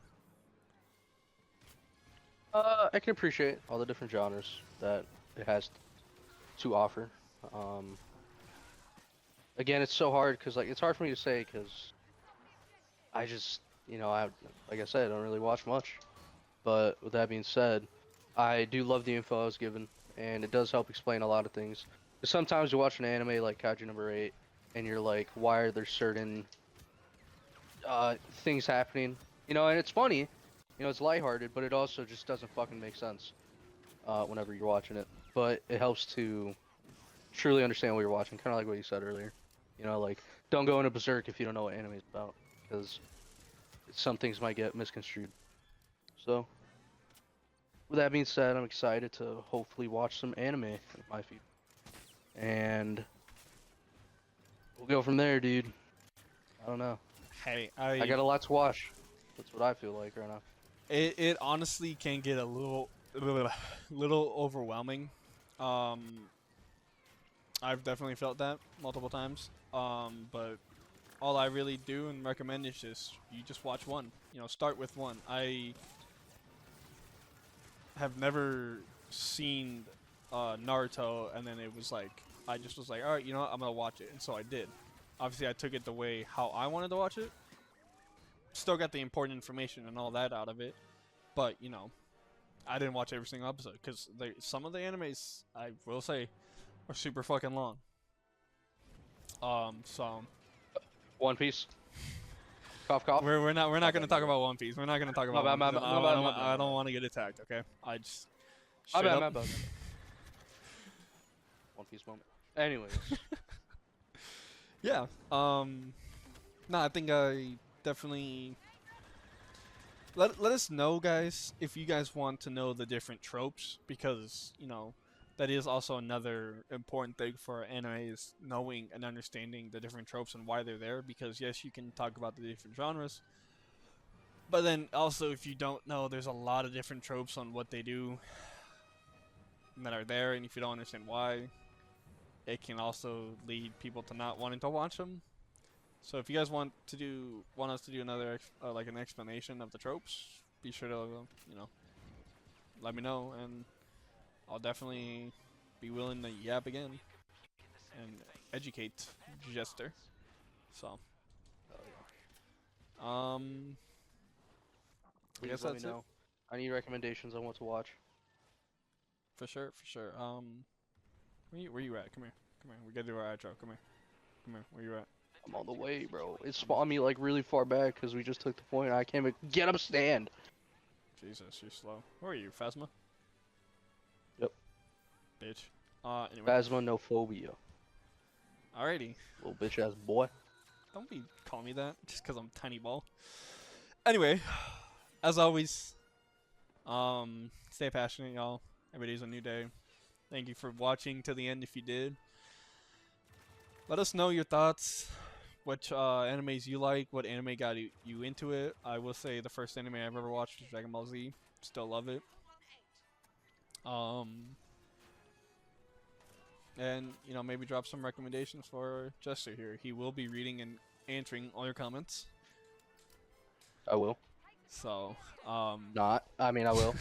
I can appreciate all the different genres that it has to offer. Again, it's so hard because like it's hard for me to say because I just, you know, like I said, I don't really watch much. But with that being said, I do love the info I was given, and it does help explain a lot of things. 'Cause sometimes you watch an anime like Kaiju number 8, and you're like, why are there certain things happening? You know, and it's funny, you know, it's lighthearted, but it also just doesn't fucking make sense whenever you're watching it. But it helps to truly understand what you're watching, kind of like what you said earlier. You know, like, don't go into Berserk if you don't know what anime is about, because some things might get misconstrued. So, with that being said, I'm excited to hopefully watch some anime in my feed. And we'll go from there, dude. I don't know. hey, I got a lot to watch. That's what I feel like right now. it honestly can get a little overwhelming. I've definitely felt that multiple times. But all I really do and recommend is you just watch one. You know, start with one. I have never seen Naruto, and then it was like I just was like, all right, you know what, I'm gonna watch it, and so I did. Obviously, I took it the way how I wanted to watch it. Still got the important information and all that out of it, but you know, I didn't watch every single episode because some of the animes, I will say, are super fucking long. So One Piece. Cough, cough. we're not gonna talk about One Piece. We're not gonna talk about One Piece. I don't want to get attacked. Okay, I just My straight bad. up. One Piece moment. Anyways. Yeah. No, I think I definitely let us know, guys, if you guys want to know the different tropes, because you know that is also another important thing for anime, is knowing and understanding the different tropes and why they're there. Because yes, you can talk about the different genres, but then also if you don't know, there's a lot of different tropes on what they do that are there, and if you don't understand why, it can also lead people to not wanting to watch them. So if you guys want us to do another like an explanation of the tropes, be sure to you know, let me know, and I'll definitely be willing to yap again and educate Jester. So I Please guess let me that's it. know. I need recommendations on what to watch. For sure. Where you at? Come here. We gotta do our outro. Come here. Where you at? I'm on the way, bro. It spawned me like really far back because we just took the point. I can't even get up stand. Jesus, you're slow. Where are you, Phasma? Yep. Bitch. Anyway. Phasma no phobia. Alrighty. Little bitch ass boy. Don't be calling me that just because I'm tiny ball. Anyway, as always, stay passionate, y'all. Every day's a new day. Thank you for watching to the end if you did. Let us know your thoughts, which animes you like, what anime got you into it. I will say the first anime I've ever watched was Dragon Ball Z. Still love it. And, you know, maybe drop some recommendations for Jester here. He will be reading and answering all your comments. I will. So, Not. I mean, I will.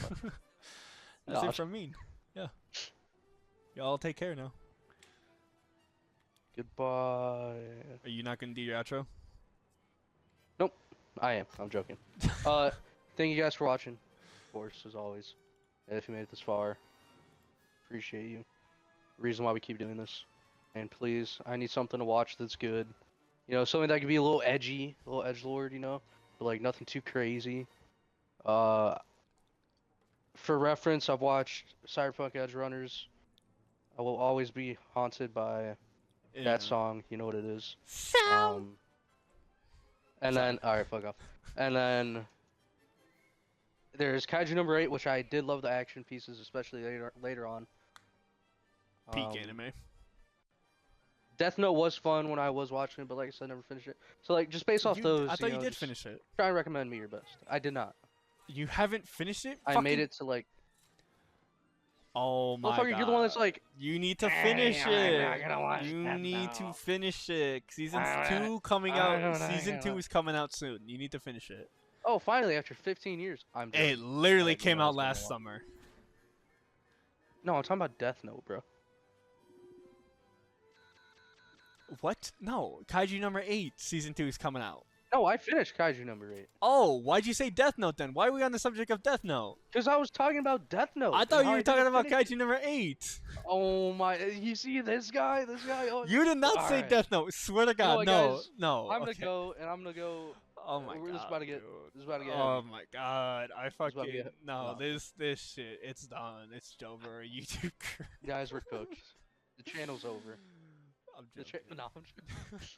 that's it Not. from me. Yeah. Y'all take care now. Goodbye. Are you not gonna do your outro? Nope. I am. I'm joking. Thank you guys for watching. Of course, as always. And if you made it this far, appreciate you. Reason why we keep doing this. And please, I need something to watch that's good. You know, something that could be a little edgy, a little edgelord, you know, but like nothing too crazy. For reference, I've watched Cyberpunk Edge Runners. I will always be haunted by that song. You know what it is. And then, alright, fuck off. And then there's Kaiju number 8, which I did love the action pieces, especially later on. Peak anime. Death Note was fun when I was watching it, but like I said, never finished it. So like, just based off those, I thought you know, did finish it. Try and recommend me your best. I did not. You haven't finished it? I made it to like. Oh my god. You're the one that's like. You need to finish it. You need to finish it. Season 2 coming out. Season 2 is coming out soon. You need to finish it. Oh, finally, after 15 years. It literally came out last summer. No, I'm talking about Death Note, bro. What? No, Kaiju number 8, season 2 is coming out. No, I finished Kaiju number 8. Oh, why'd you say Death Note then? Why are we on the subject of Death Note? Because I was talking about Death Note. I thought you were talking about Kaiju number 8. Oh my, you see this guy? Oh, you did not say Death Note. Swear to God, no. I'm gonna go, and I'm gonna go. Oh my god. This is about to get. Oh my god. I fucking no. This shit. It's done. It's over. YouTube. Guys, we're cooked. The channel's over. I'm joking. No, I'm joking.